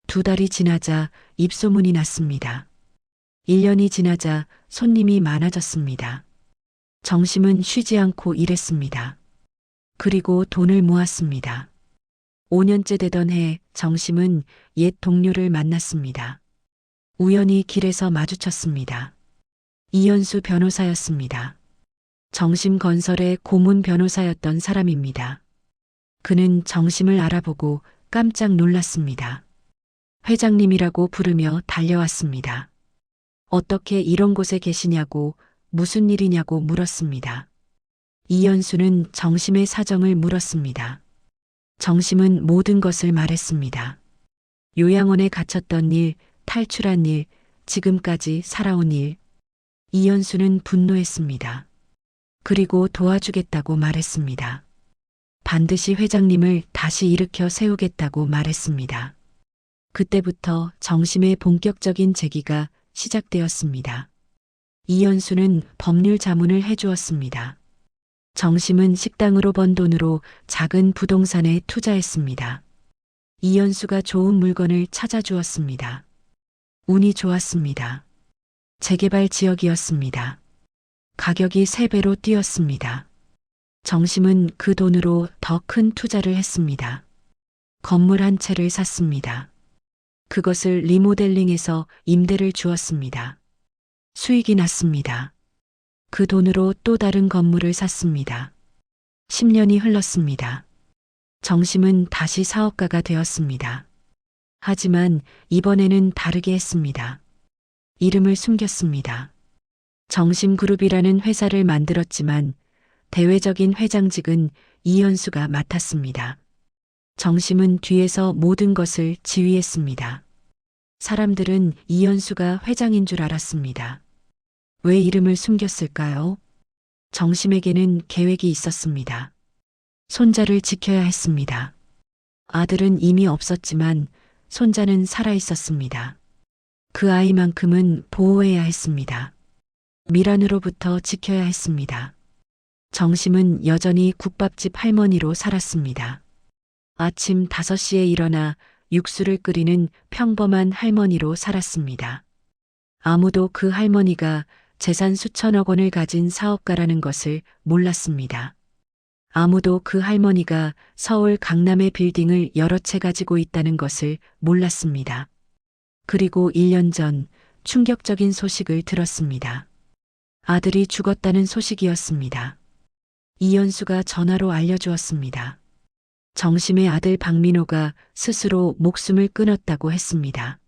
2달이 지나자 입소문이 났습니다. 1년이 지나자 손님이 많아졌습니다. 정심은 쉬지 않고 일했습니다. 그리고 돈을 모았습니다. 5년째 되던 해 정심은 옛 동료를 만났습니다. 우연히 길에서 마주쳤습니다. 이현수 변호사였습니다. 정심건설의 고문 변호사였던 사람입니다. 그는 정심을 알아보고 깜짝 놀랐습니다. 회장님이라고 부르며 달려왔습니다. 어떻게 이런 곳에 계시냐고, 무슨 일이냐고 물었습니다. 이현수는 정심의 사정을 물었습니다. 정심은 모든 것을 말했습니다. 요양원에 갇혔던 일, 탈출한 일, 지금까지 살아온 일. 이현수는 분노했습니다. 그리고 도와주겠다고 말했습니다. 반드시 회장님을 다시 일으켜 세우겠다고 말했습니다. 그때부터 정심의 본격적인 재기가 시작되었습니다. 이현수는 법률 자문을 해주었습니다. 정심은 식당으로 번 돈으로 작은 부동산에 투자했습니다. 이현수가 좋은 물건을 찾아주었습니다. 운이 좋았습니다. 재개발 지역이었습니다. 가격이 3배로 뛰었습니다. 정심은 그 돈으로 더 큰 투자를 했습니다. 건물 한 채를 샀습니다. 그것을 리모델링해서 임대를 주었습니다. 수익이 났습니다. 그 돈으로 또 다른 건물을 샀습니다. 10년이 흘렀습니다. 정심은 다시 사업가가 되었습니다. 하지만 이번에는 다르게 했습니다. 이름을 숨겼습니다. 정심그룹이라는 회사를 만들었지만 대외적인 회장직은 이현수가 맡았습니다. 정심은 뒤에서 모든 것을 지휘했습니다. 사람들은 이현수가 회장인 줄 알았습니다. 왜 이름을 숨겼을까요? 정심에게는 계획이 있었습니다. 손자를 지켜야 했습니다. 아들은 이미 없었지만 손자는 살아 있었습니다. 그 아이만큼은 보호해야 했습니다. 미란으로부터 지켜야 했습니다. 정심은 여전히 국밥집 할머니로 살았습니다. 아침 5시에 일어나 육수를 끓이는 평범한 할머니로 살았습니다. 아무도 그 할머니가 재산 수천억 원을 가진 사업가라는 것을 몰랐습니다. 아무도 그 할머니가 서울 강남의 빌딩을 여러 채 가지고 있다는 것을 몰랐습니다. 그리고 1년 전 충격적인 소식을 들었습니다. 아들이 죽었다는 소식이었습니다. 이현수가 전화로 알려주었습니다. 정심의 아들 박민호가 스스로 목숨을 끊었다고 했습니다.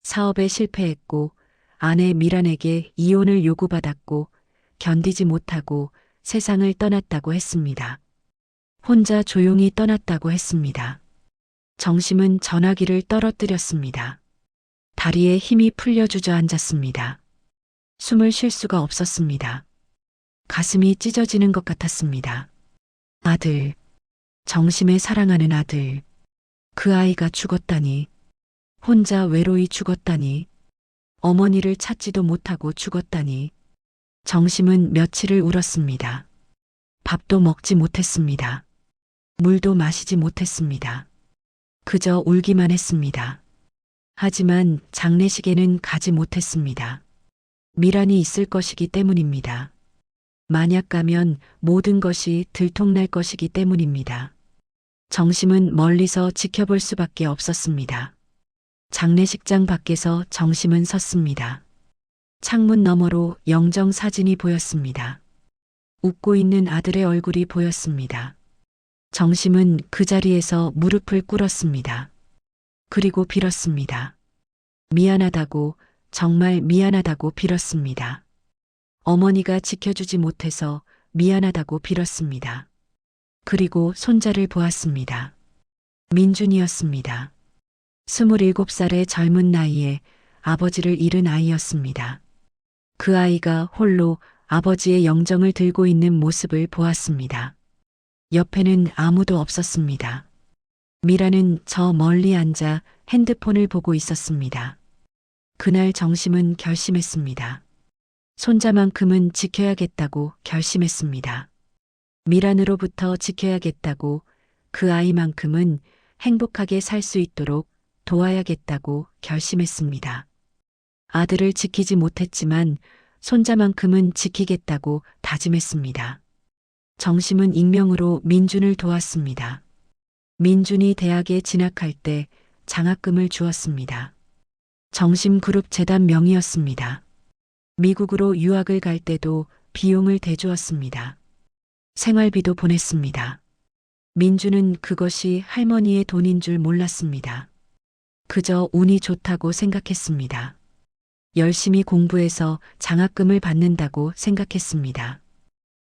사업에 실패했고 아내 미란에게 이혼을 요구받았고 견디지 못하고 세상을 떠났다고 했습니다. 혼자 조용히 떠났다고 했습니다. 정심은 전화기를 떨어뜨렸습니다. 다리에 힘이 풀려 주저앉았습니다. 숨을 쉴 수가 없었습니다. 가슴이 찢어지는 것 같았습니다. 아들, 정심의 사랑하는 아들, 그 아이가 죽었다니, 혼자 외로이 죽었다니, 어머니를 찾지도 못하고 죽었다니, 정심은 며칠을 울었습니다. 밥도 먹지 못했습니다. 물도 마시지 못했습니다. 그저 울기만 했습니다. 하지만 장례식에는 가지 못했습니다. 미란이 있을 것이기 때문입니다. 만약 가면 모든 것이 들통날 것이기 때문입니다. 정심은 멀리서 지켜볼 수밖에 없었습니다. 장례식장 밖에서 정심은 섰습니다. 창문 너머로 영정 사진이 보였습니다. 웃고 있는 아들의 얼굴이 보였습니다. 정심은 그 자리에서 무릎을 꿇었습니다. 그리고 빌었습니다. 미안하다고, 정말 미안하다고 빌었습니다. 어머니가 지켜주지 못해서 미안하다고 빌었습니다. 그리고 손자를 보았습니다. 민준이었습니다. 27살의 젊은 나이에 아버지를 잃은 아이였습니다. 그 아이가 홀로 아버지의 영정을 들고 있는 모습을 보았습니다. 옆에는 아무도 없었습니다. 미라는 저 멀리 앉아 핸드폰을 보고 있었습니다. 그날 정심은 결심했습니다. 손자만큼은 지켜야겠다고 결심했습니다. 미란으로부터 지켜야겠다고, 그 아이만큼은 행복하게 살 수 있도록 도와야겠다고 결심했습니다. 아들을 지키지 못했지만 손자만큼은 지키겠다고 다짐했습니다. 정심은 익명으로 민준을 도왔습니다. 민준이 대학에 진학할 때 장학금을 주었습니다. 정심그룹 재단 명의였습니다. 미국으로 유학을 갈 때도 비용을 대주었습니다. 생활비도 보냈습니다. 민준은 그것이 할머니의 돈인 줄 몰랐습니다. 그저 운이 좋다고 생각했습니다. 열심히 공부해서 장학금을 받는다고 생각했습니다.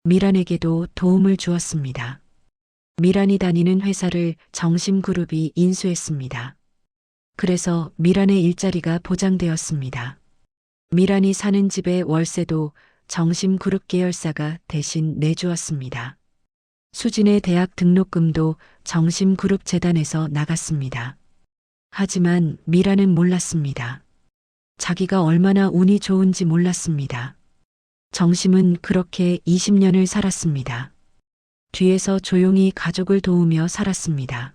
미란에게도 도움을 주었습니다. 미란이 다니는 회사를 정심그룹이 인수했습니다. 그래서 미란의 일자리가 보장되었습니다. 미란이 사는 집의 월세도 정심그룹 계열사가 대신 내주었습니다. 수진의 대학 등록금도 정심그룹 재단에서 나갔습니다. 하지만 미란은 몰랐습니다. 자기가 얼마나 운이 좋은지 몰랐습니다. 정심은 그렇게 20년을 살았습니다. 뒤에서 조용히 가족을 도우며 살았습니다.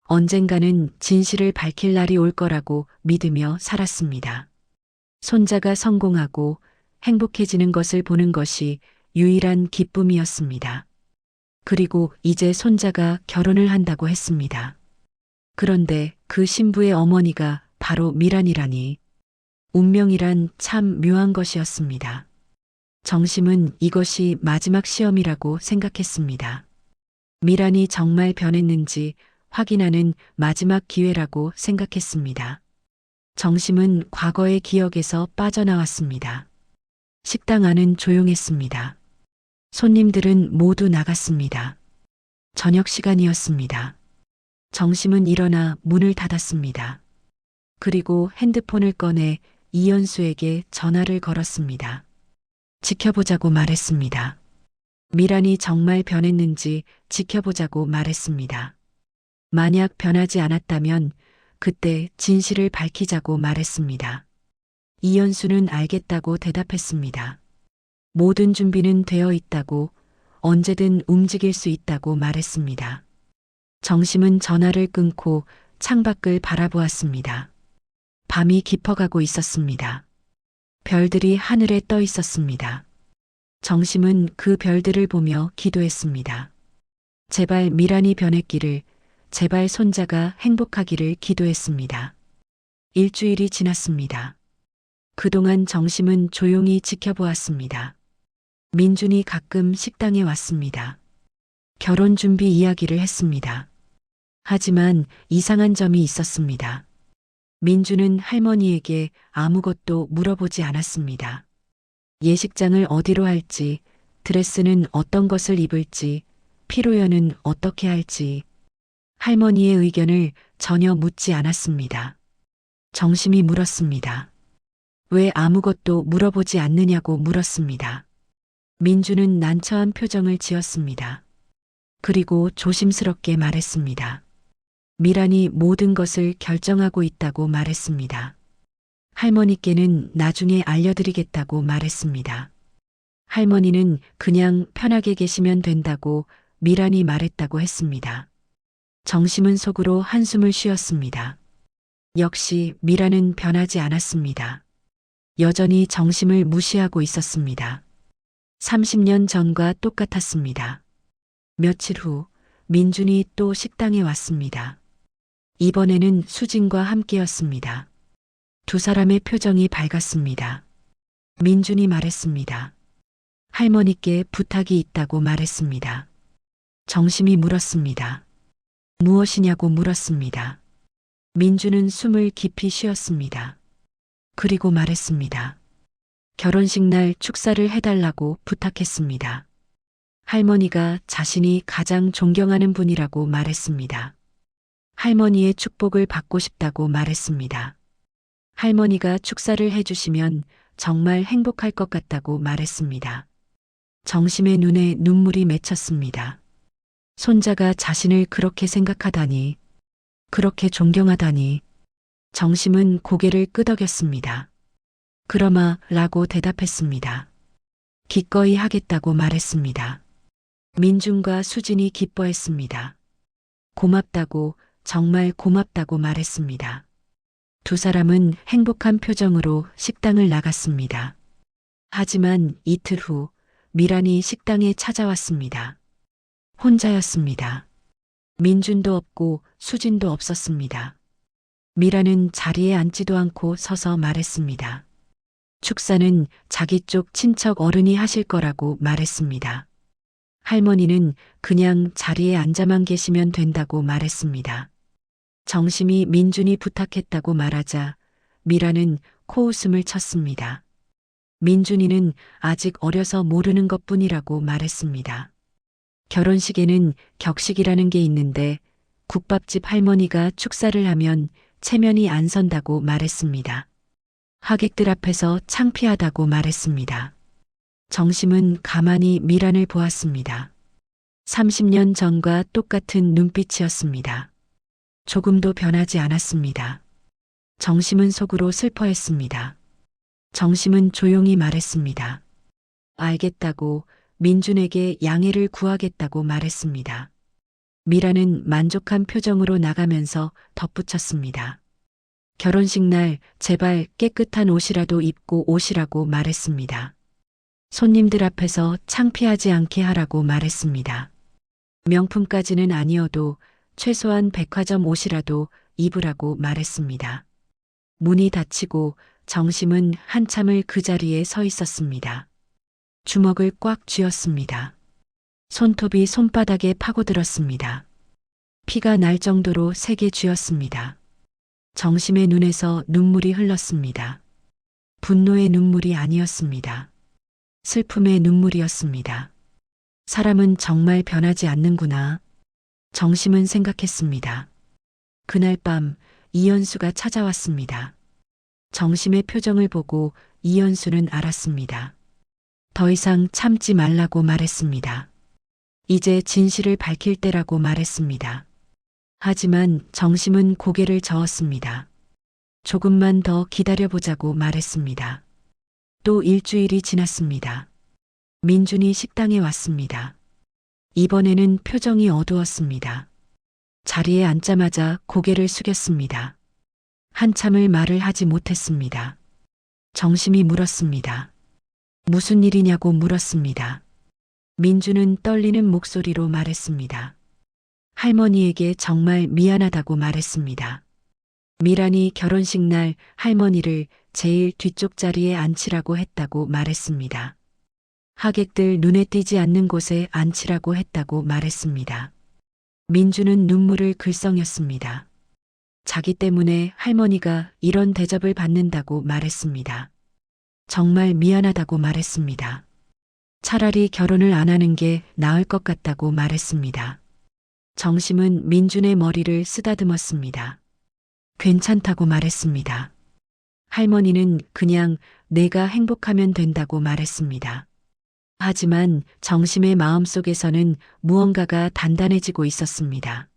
언젠가는 진실을 밝힐 날이 올 거라고 믿으며 살았습니다. 손자가 성공하고 행복해지는 것을 보는 것이 유일한 기쁨이었습니다. 그리고 이제 손자가 결혼을 한다고 했습니다. 그런데 그 신부의 어머니가 바로 미란이라니, 운명이란 참 묘한 것이었습니다. 정심은 이것이 마지막 시험이라고 생각했습니다. 미란이 정말 변했는지 확인하는 마지막 기회라고 생각했습니다. 정심은 과거의 기억에서 빠져나왔습니다. 식당 안은 조용했습니다. 손님들은 모두 나갔습니다. 저녁 시간이었습니다. 정심은 일어나 문을 닫았습니다. 그리고 핸드폰을 꺼내 이현수에게 전화를 걸었습니다. 지켜보자고 말했습니다. 미란이 정말 변했는지 지켜보자고 말했습니다. 만약 변하지 않았다면 그때 진실을 밝히자고 말했습니다. 이현수는 알겠다고 대답했습니다. 모든 준비는 되어 있다고, 언제든 움직일 수 있다고 말했습니다. 정심은 전화를 끊고 창밖을 바라보았습니다. 밤이 깊어가고 있었습니다. 별들이 하늘에 떠 있었습니다. 정심은 그 별들을 보며 기도했습니다. 제발 미란이 변했기를, 제발 손자가 행복하기를 기도했습니다. 일주일이 지났습니다. 그동안 정심은 조용히 지켜보았습니다. 민준이 가끔 식당에 왔습니다. 결혼 준비 이야기를 했습니다. 하지만 이상한 점이 있었습니다. 민준은 할머니에게 아무것도 물어보지 않았습니다. 예식장을 어디로 할지, 드레스는 어떤 것을 입을지, 피로연은 어떻게 할지 할머니의 의견을 전혀 묻지 않았습니다. 정심이 물었습니다. 왜 아무것도 물어보지 않느냐고 물었습니다. 민주는 난처한 표정을 지었습니다. 그리고 조심스럽게 말했습니다. 미란이 모든 것을 결정하고 있다고 말했습니다. 할머니께는 나중에 알려드리겠다고 말했습니다. 할머니는 그냥 편하게 계시면 된다고 미란이 말했다고 했습니다. 정심은 속으로 한숨을 쉬었습니다. 역시 미란은 변하지 않았습니다. 여전히 정심을 무시하고 있었습니다. 30년 전과 똑같았습니다. 며칠 후 민준이 또 식당에 왔습니다. 이번에는 수진과 함께였습니다. 두 사람의 표정이 밝았습니다. 민준이 말했습니다. 할머니께 부탁이 있다고 말했습니다. 정심이 물었습니다. 무엇이냐고 물었습니다. 민준은 숨을 깊이 쉬었습니다. 그리고 말했습니다. 결혼식 날 축사를 해달라고 부탁했습니다. 할머니가 자신이 가장 존경하는 분이라고 말했습니다. 할머니의 축복을 받고 싶다고 말했습니다. 할머니가 축사를 해주시면 정말 행복할 것 같다고 말했습니다. 정심의 눈에 눈물이 맺혔습니다. 손자가 자신을 그렇게 생각하다니, 그렇게 존경하다니. 정심은 고개를 끄덕였습니다. 그러마 라고 대답했습니다. 기꺼이 하겠다고 말했습니다. 민준과 수진이 기뻐했습니다. 고맙다고, 정말 고맙다고 말했습니다. 두 사람은 행복한 표정으로 식당을 나갔습니다. 하지만 이틀 후 미란이 식당에 찾아왔습니다. 혼자였습니다. 민준도 없고 수진도 없었습니다. 미란은 자리에 앉지도 않고 서서 말했습니다. 축사는 자기 쪽 친척 어른이 하실 거라고 말했습니다. 할머니는 그냥 자리에 앉아만 계시면 된다고 말했습니다. 정심이 민준이 부탁했다고 말하자 미라는 코웃음을 쳤습니다. 민준이는 아직 어려서 모르는 것뿐이라고 말했습니다. 결혼식에는 격식이라는 게 있는데 국밥집 할머니가 축사를 하면 체면이 안 선다고 말했습니다. 하객들 앞에서 창피하다고 말했습니다. 정심은 가만히 미란을 보았습니다. 30년 전과 똑같은 눈빛이었습니다. 조금도 변하지 않았습니다. 정심은 속으로 슬퍼했습니다. 정심은 조용히 말했습니다. 알겠다고 민준에게 양해를 구하겠다고 말했습니다. 미라는 만족한 표정으로 나가면서 덧붙였습니다. 결혼식 날 제발 깨끗한 옷이라도 입고 오시라고 말했습니다. 손님들 앞에서 창피하지 않게 하라고 말했습니다. 명품까지는 아니어도 최소한 백화점 옷이라도 입으라고 말했습니다. 문이 닫히고 정심은 한참을 그 자리에 서 있었습니다. 주먹을 꽉 쥐었습니다. 손톱이 손바닥에 파고들었습니다. 피가 날 정도로 세게 쥐었습니다. 정심의 눈에서 눈물이 흘렀습니다. 분노의 눈물이 아니었습니다. 슬픔의 눈물이었습니다. 사람은 정말 변하지 않는구나. 정심은 생각했습니다. 그날 밤 이현수가 찾아왔습니다. 정심의 표정을 보고 이현수는 알았습니다. 더 이상 참지 말라고 말했습니다. 이제 진실을 밝힐 때라고 말했습니다. 하지만 정심은 고개를 저었습니다. 조금만 더 기다려보자고 말했습니다. 또 일주일이 지났습니다. 민준이 식당에 왔습니다. 이번에는 표정이 어두웠습니다. 자리에 앉자마자 고개를 숙였습니다. 한참을 말을 하지 못했습니다. 정심이 물었습니다. 무슨 일이냐고 물었습니다. 민준은 떨리는 목소리로 말했습니다. 할머니에게 정말 미안하다고 말했습니다. 미란이 결혼식 날 할머니를 제일 뒤쪽 자리에 앉히라고 했다고 말했습니다. 하객들 눈에 띄지 않는 곳에 앉히라고 했다고 말했습니다. 민주는 눈물을 글썽였습니다. 자기 때문에 할머니가 이런 대접을 받는다고 말했습니다. 정말 미안하다고 말했습니다. 차라리 결혼을 안 하는 게 나을 것 같다고 말했습니다. 정심은 민준의 머리를 쓰다듬었습니다. 괜찮다고 말했습니다. 할머니는 그냥 내가 행복하면 된다고 말했습니다. 하지만 정심의 마음속에서는 무언가가 단단해지고 있었습니다.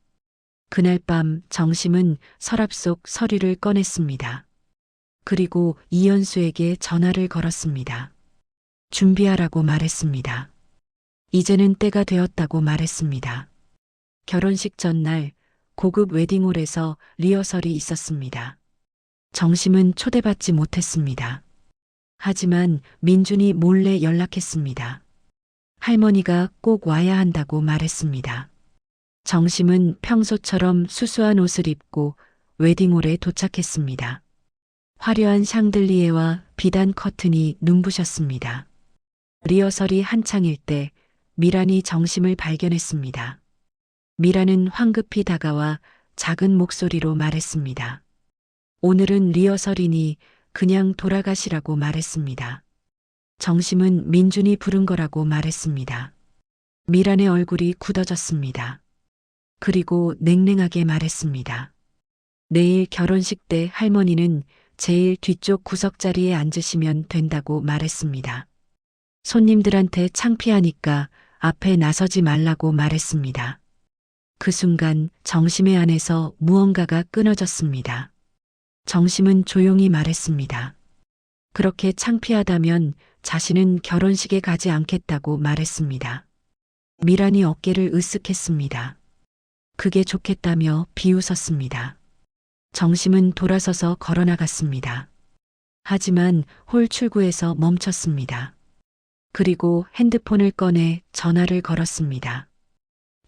그날 밤 정심은 서랍 속 서류를 꺼냈습니다. 그리고 이현수에게 전화를 걸었습니다. 준비하라고 말했습니다. 이제는 때가 되었다고 말했습니다. 결혼식 전날 고급 웨딩홀에서 리허설이 있었습니다. 정심은 초대받지 못했습니다. 하지만 민준이 몰래 연락했습니다. 할머니가 꼭 와야 한다고 말했습니다. 정심은 평소처럼 수수한 옷을 입고 웨딩홀에 도착했습니다. 화려한 샹들리에와 비단 커튼이 눈부셨습니다. 리허설이 한창일 때 미란이 정심을 발견했습니다. 미란은 황급히 다가와 작은 목소리로 말했습니다. 오늘은 리허설이니 그냥 돌아가시라고 말했습니다. 정심은 민준이 부른 거라고 말했습니다. 미란의 얼굴이 굳어졌습니다. 그리고 냉랭하게 말했습니다. 내일 결혼식 때 할머니는 제일 뒤쪽 구석자리에 앉으시면 된다고 말했습니다. 손님들한테 창피하니까 앞에 나서지 말라고 말했습니다. 그 순간 정심의 안에서 무언가가 끊어졌습니다. 정심은 조용히 말했습니다. 그렇게 창피하다면 자신은 결혼식에 가지 않겠다고 말했습니다. 미란이 어깨를 으쓱했습니다. 그게 좋겠다며 비웃었습니다. 정심은 돌아서서 걸어나갔습니다. 하지만 홀 출구에서 멈췄습니다. 그리고 핸드폰을 꺼내 전화를 걸었습니다.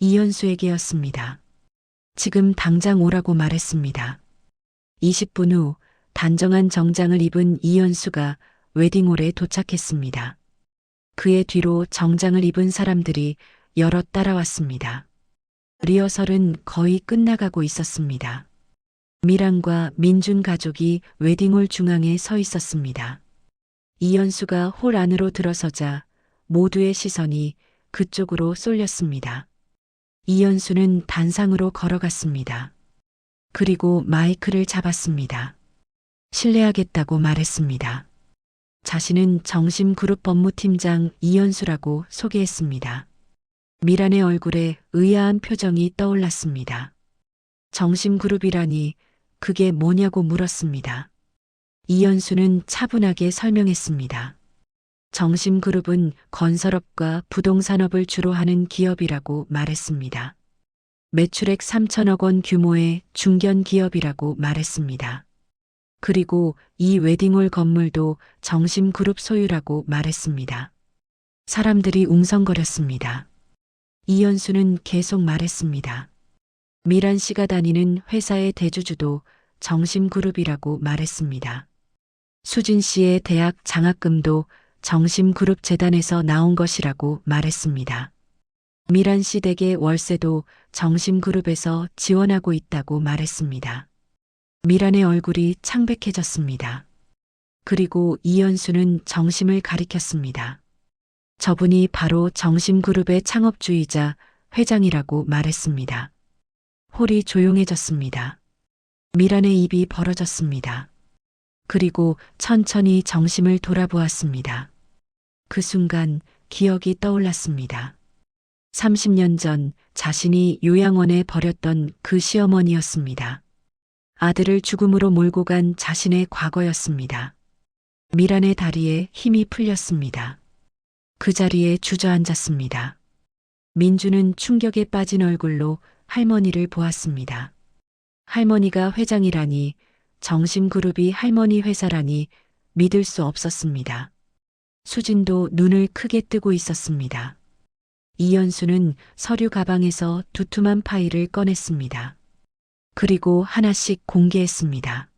이현수에게였습니다. 지금 당장 오라고 말했습니다. 20분 후 단정한 정장을 입은 이현수가 웨딩홀에 도착했습니다. 그의 뒤로 정장을 입은 사람들이 여럿 따라왔습니다. 리허설은 거의 끝나가고 있었습니다. 미란과 민준 가족이 웨딩홀 중앙에 서 있었습니다. 이현수가 홀 안으로 들어서자 모두의 시선이 그쪽으로 쏠렸습니다. 이현수는 단상으로 걸어갔습니다. 그리고 마이크를 잡았습니다. 실례하겠다고 말했습니다. 자신은 정심그룹 법무팀장 이현수라고 소개했습니다. 미란의 얼굴에 의아한 표정이 떠올랐습니다. 정심그룹이라니 그게 뭐냐고 물었습니다. 이현수는 차분하게 설명했습니다. 정심그룹은 건설업과 부동산업을 주로 하는 기업이라고 말했습니다. 매출액 3천억 원 규모의 중견 기업이라고 말했습니다. 그리고 이 웨딩홀 건물도 정심그룹 소유라고 말했습니다. 사람들이 웅성거렸습니다. 이현수는 계속 말했습니다. 미란 씨가 다니는 회사의 대주주도 정심그룹이라고 말했습니다. 수진 씨의 대학 장학금도 정심그룹 재단에서 나온 것이라고 말했습니다. 미란 씨 댁의 월세도 정심그룹에서 지원하고 있다고 말했습니다. 미란의 얼굴이 창백해졌습니다. 그리고 이현수는 정심을 가리켰습니다. 저분이 바로 정심그룹의 창업주이자 회장이라고 말했습니다. 홀이 조용해졌습니다. 미란의 입이 벌어졌습니다. 그리고 천천히 정심을 돌아보았습니다. 그 순간 기억이 떠올랐습니다. 30년 전 자신이 요양원에 버렸던 그 시어머니였습니다. 아들을 죽음으로 몰고 간 자신의 과거였습니다. 미란의 다리에 힘이 풀렸습니다. 그 자리에 주저앉았습니다. 민주는 충격에 빠진 얼굴로 할머니를 보았습니다. 할머니가 회장이라니, 정심그룹이 할머니 회사라니 믿을 수 없었습니다. 수진도 눈을 크게 뜨고 있었습니다. 이현수는 서류 가방에서 두툼한 파일을 꺼냈습니다. 그리고 하나씩 공개했습니다.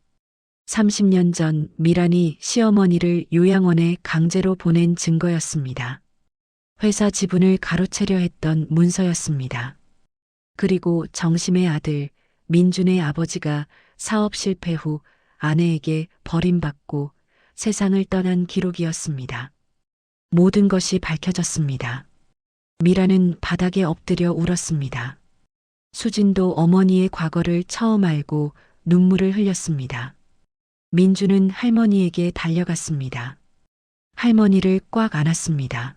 30년 전 미란이 시어머니를 요양원에 강제로 보낸 증거였습니다. 회사 지분을 가로채려 했던 문서였습니다. 그리고 정심의 아들 민준의 아버지가 사업 실패 후 아내에게 버림받고 세상을 떠난 기록이었습니다. 모든 것이 밝혀졌습니다. 미라는 바닥에 엎드려 울었습니다. 수진도 어머니의 과거를 처음 알고 눈물을 흘렸습니다. 민주는 할머니에게 달려갔습니다. 할머니를 꽉 안았습니다.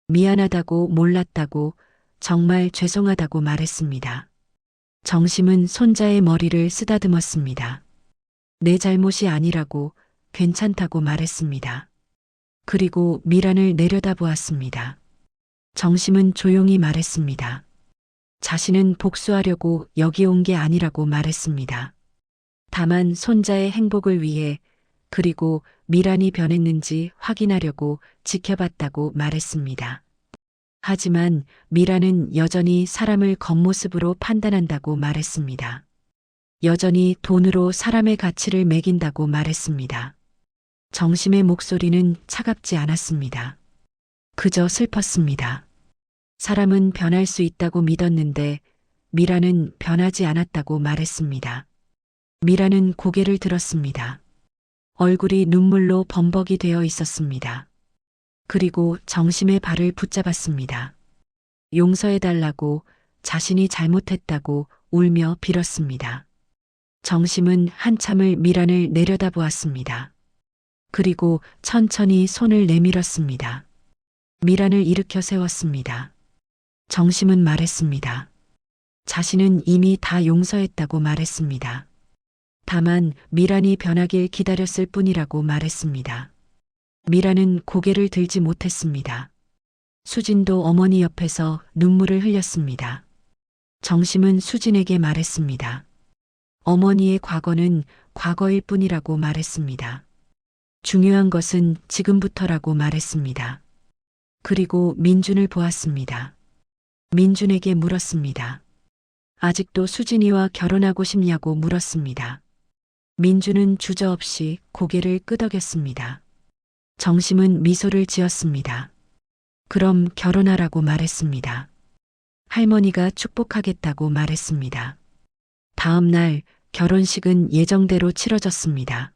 미안하다고 몰랐다고 정말 죄송하다고 말했습니다. 정심은 손자의 머리를 쓰다듬었습니다. 내 잘못이 아니라고 괜찮다고 말했습니다. 그리고 미란을 내려다보았습니다. 정심은 조용히 말했습니다. 자신은 복수하려고 여기 온 게 아니라고 말했습니다. 다만 손자의 행복을 위해 그리고 미란이 변했는지 확인하려고 지켜봤다고 말했습니다. 하지만 미란은 여전히 사람을 겉모습으로 판단한다고 말했습니다. 여전히 돈으로 사람의 가치를 매긴다고 말했습니다. 정심의 목소리는 차갑지 않았습니다. 그저 슬펐습니다. 사람은 변할 수 있다고 믿었는데 미란은 변하지 않았다고 말했습니다. 미란은 고개를 들었습니다. 얼굴이 눈물로 범벅이 되어 있었습니다. 그리고 정심의 발을 붙잡았습니다. 용서해달라고 자신이 잘못했다고 울며 빌었습니다. 정심은 한참을 미란을 내려다보았습니다. 그리고 천천히 손을 내밀었습니다. 미란을 일으켜 세웠습니다. 정심은 말했습니다. 자신은 이미 다 용서했다고 말했습니다. 다만 미란이 변하길 기다렸을 뿐이라고 말했습니다. 미란은 고개를 들지 못했습니다. 수진도 어머니 옆에서 눈물을 흘렸습니다. 정심은 수진에게 말했습니다. 어머니의 과거는 과거일 뿐이라고 말했습니다. 중요한 것은 지금부터라고 말했습니다. 그리고 민준을 보았습니다. 민준에게 물었습니다. 아직도 수진이와 결혼하고 싶냐고 물었습니다. 민준은 주저없이 고개를 끄덕였습니다. 정심은 미소를 지었습니다. 그럼 결혼하라고 말했습니다. 할머니가 축복하겠다고 말했습니다. 다음 날 결혼식은 예정대로 치러졌습니다.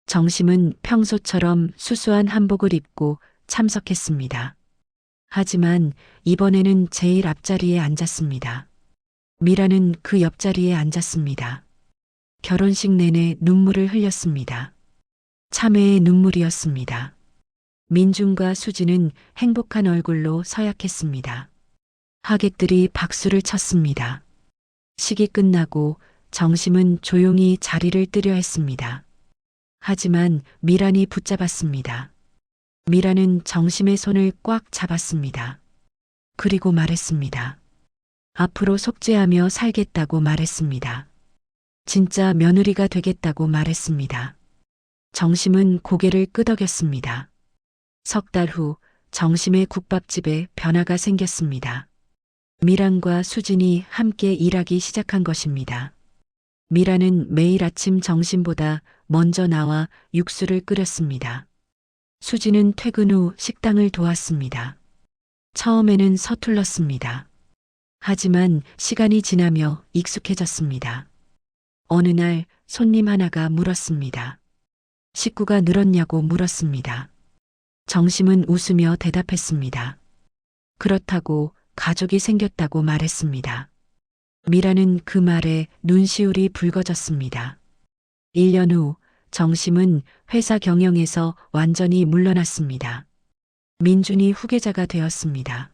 정심은 평소처럼 수수한 한복을 입고 참석했습니다. 하지만 이번에는 제일 앞자리에 앉았습니다. 미라는 그 옆자리에 앉았습니다. 결혼식 내내 눈물을 흘렸습니다. 참회의 눈물이었습니다. 민준과 수진은 행복한 얼굴로 서약했습니다. 하객들이 박수를 쳤습니다. 식이 끝나고 정심은 조용히 자리를 뜨려 했습니다. 하지만 미란이 붙잡았습니다. 미란은 정심의 손을 꽉 잡았습니다. 그리고 말했습니다. 앞으로 속죄하며 살겠다고 말했습니다. 진짜 며느리가 되겠다고 말했습니다. 정심은 고개를 끄덕였습니다. 석 달 후 정심의 국밥집에 변화가 생겼습니다. 미란과 수진이 함께 일하기 시작한 것입니다. 미란은 매일 아침 정심보다 먼저 나와 육수를 끓였습니다. 수진은 퇴근 후 식당을 도왔습니다. 처음에는 서툴렀습니다. 하지만 시간이 지나며 익숙해졌습니다. 어느 날 손님 하나가 물었습니다. 식구가 늘었냐고 물었습니다. 정심은 웃으며 대답했습니다. 그렇다고 가족이 생겼다고 말했습니다. 미라는 그 말에 눈시울이 붉어졌습니다. 1년 후 정심은 회사 경영에서 완전히 물러났습니다. 민준이 후계자가 되었습니다.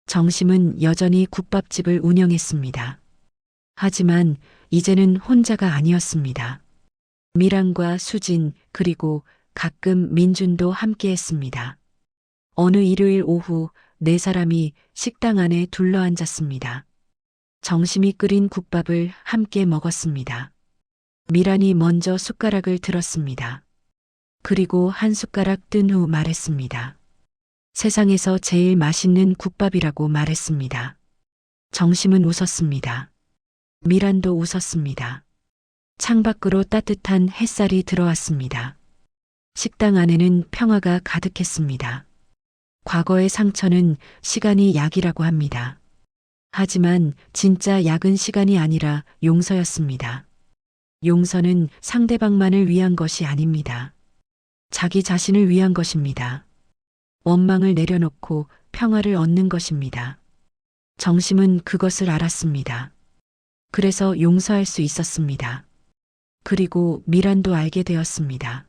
정심은 여전히 국밥집을 운영했습니다. 하지만 이제는 혼자가 아니었습니다. 미란과 수진 그리고 가끔 민준도 함께했습니다. 어느 일요일 오후 네 사람이 식당 안에 둘러앉았습니다. 정심이 끓인 국밥을 함께 먹었습니다. 미란이 먼저 숟가락을 들었습니다. 그리고 한 숟가락 뜬 후 말했습니다. 세상에서 제일 맛있는 국밥이라고 말했습니다. 정심은 웃었습니다. 미란도 웃었습니다. 창밖으로 따뜻한 햇살이 들어왔습니다. 식당 안에는 평화가 가득했습니다. 과거의 상처는 시간이 약이라고 합니다. 하지만 진짜 약은 시간이 아니라 용서였습니다. 용서는 상대방만을 위한 것이 아닙니다. 자기 자신을 위한 것입니다. 원망을 내려놓고 평화를 얻는 것입니다. 정심은 그것을 알았습니다. 그래서 용서할 수 있었습니다. 그리고 미란도 알게 되었습니다.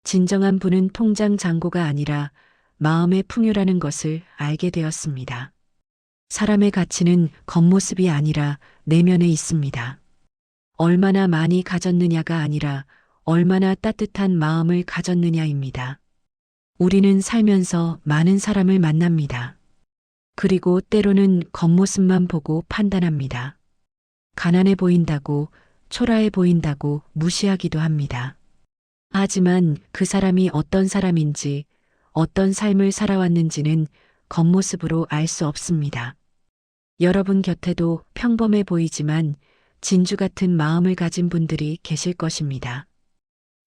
진정한 부는 통장 잔고가 아니라 마음의 풍요라는 것을 알게 되었습니다. 사람의 가치는 겉모습이 아니라 내면에 있습니다. 얼마나 많이 가졌느냐가 아니라 얼마나 따뜻한 마음을 가졌느냐입니다. 우리는 살면서 많은 사람을 만납니다. 그리고 때로는 겉모습만 보고 판단합니다. 가난해 보인다고, 초라해 보인다고 무시하기도 합니다. 하지만 그 사람이 어떤 사람인지, 어떤 삶을 살아왔는지는 겉모습으로 알 수 없습니다. 여러분 곁에도 평범해 보이지만 진주 같은 마음을 가진 분들이 계실 것입니다.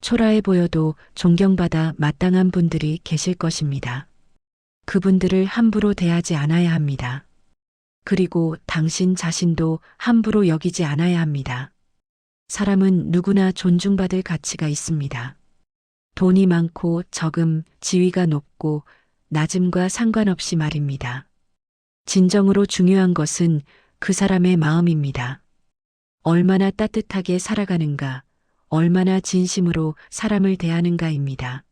초라해 보여도 존경받아 마땅한 분들이 계실 것입니다. 그분들을 함부로 대하지 않아야 합니다. 그리고 당신 자신도 함부로 여기지 않아야 합니다. 사람은 누구나 존중받을 가치가 있습니다. 돈이 많고 적음, 지위가 높고 낮음과 상관없이 말입니다. 진정으로 중요한 것은 그 사람의 마음입니다. 얼마나 따뜻하게 살아가는가, 얼마나 진심으로 사람을 대하는가입니다.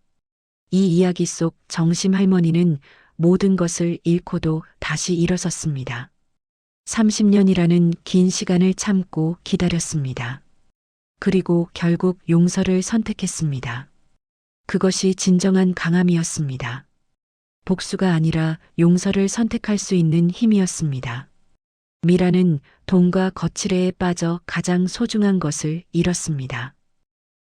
이 이야기 속 정심 할머니는 모든 것을 잃고도 다시 일어섰습니다. 30년이라는 긴 시간을 참고 기다렸습니다. 그리고 결국 용서를 선택했습니다. 그것이 진정한 강함이었습니다. 복수가 아니라 용서를 선택할 수 있는 힘이었습니다. 미라는 돈과 거칠애에 빠져 가장 소중한 것을 잃었습니다.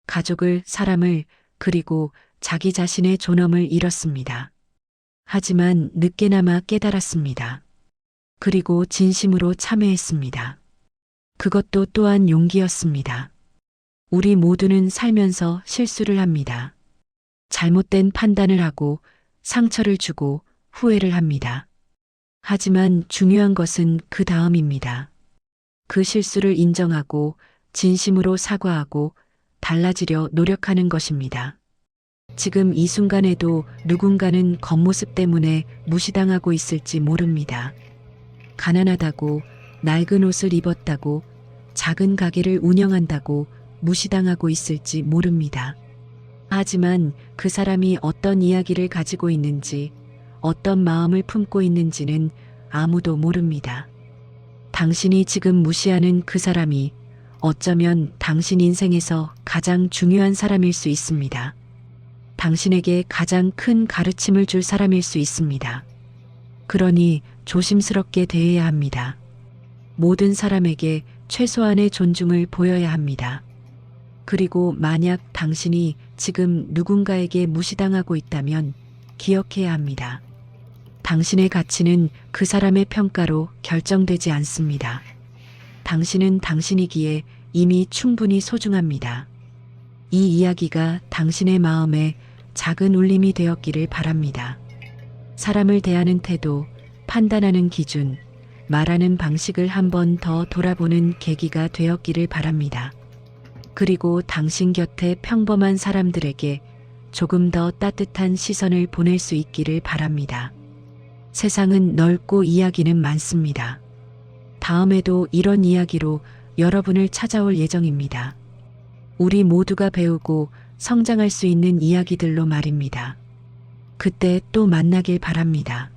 가족을, 사람을, 그리고 자기 자신의 존엄을 잃었습니다. 하지만 늦게나마 깨달았습니다. 그리고 진심으로 참회했습니다. 그것도 또한 용기였습니다. 우리 모두는 살면서 실수를 합니다. 잘못된 판단을 하고 상처를 주고 후회를 합니다. 하지만 중요한 것은 그 다음입니다. 그 실수를 인정하고 진심으로 사과하고 달라지려 노력하는 것입니다. 지금 이 순간에도 누군가는 겉모습 때문에 무시당하고 있을지 모릅니다. 가난하다고, 낡은 옷을 입었다고, 작은 가게를 운영한다고 무시당하고 있을지 모릅니다. 하지만 그 사람이 어떤 이야기를 가지고 있는지, 어떤 마음을 품고 있는지는 아무도 모릅니다. 당신이 지금 무시하는 그 사람이 어쩌면 당신 인생에서 가장 중요한 사람일 수 있습니다. 당신에게 가장 큰 가르침을 줄 사람일 수 있습니다. 그러니 조심스럽게 대해야 합니다. 모든 사람에게 최소한의 존중을 보여야 합니다. 그리고 만약 당신이 지금 누군가에게 무시당하고 있다면 기억해야 합니다. 당신의 가치는 그 사람의 평가로 결정되지 않습니다. 당신은 당신이기에 이미 충분히 소중합니다. 이 이야기가 당신의 마음에 작은 울림이 되었기를 바랍니다. 사람을 대하는 태도, 판단하는 기준, 말하는 방식을 한 번 더 돌아보는 계기가 되었기를 바랍니다. 그리고 당신 곁에 평범한 사람들에게 조금 더 따뜻한 시선을 보낼 수 있기를 바랍니다. 세상은 넓고 이야기는 많습니다. 다음에도 이런 이야기로 여러분을 찾아올 예정입니다. 우리 모두가 배우고 성장할 수 있는 이야기들로 말입니다. 그때 또 만나길 바랍니다.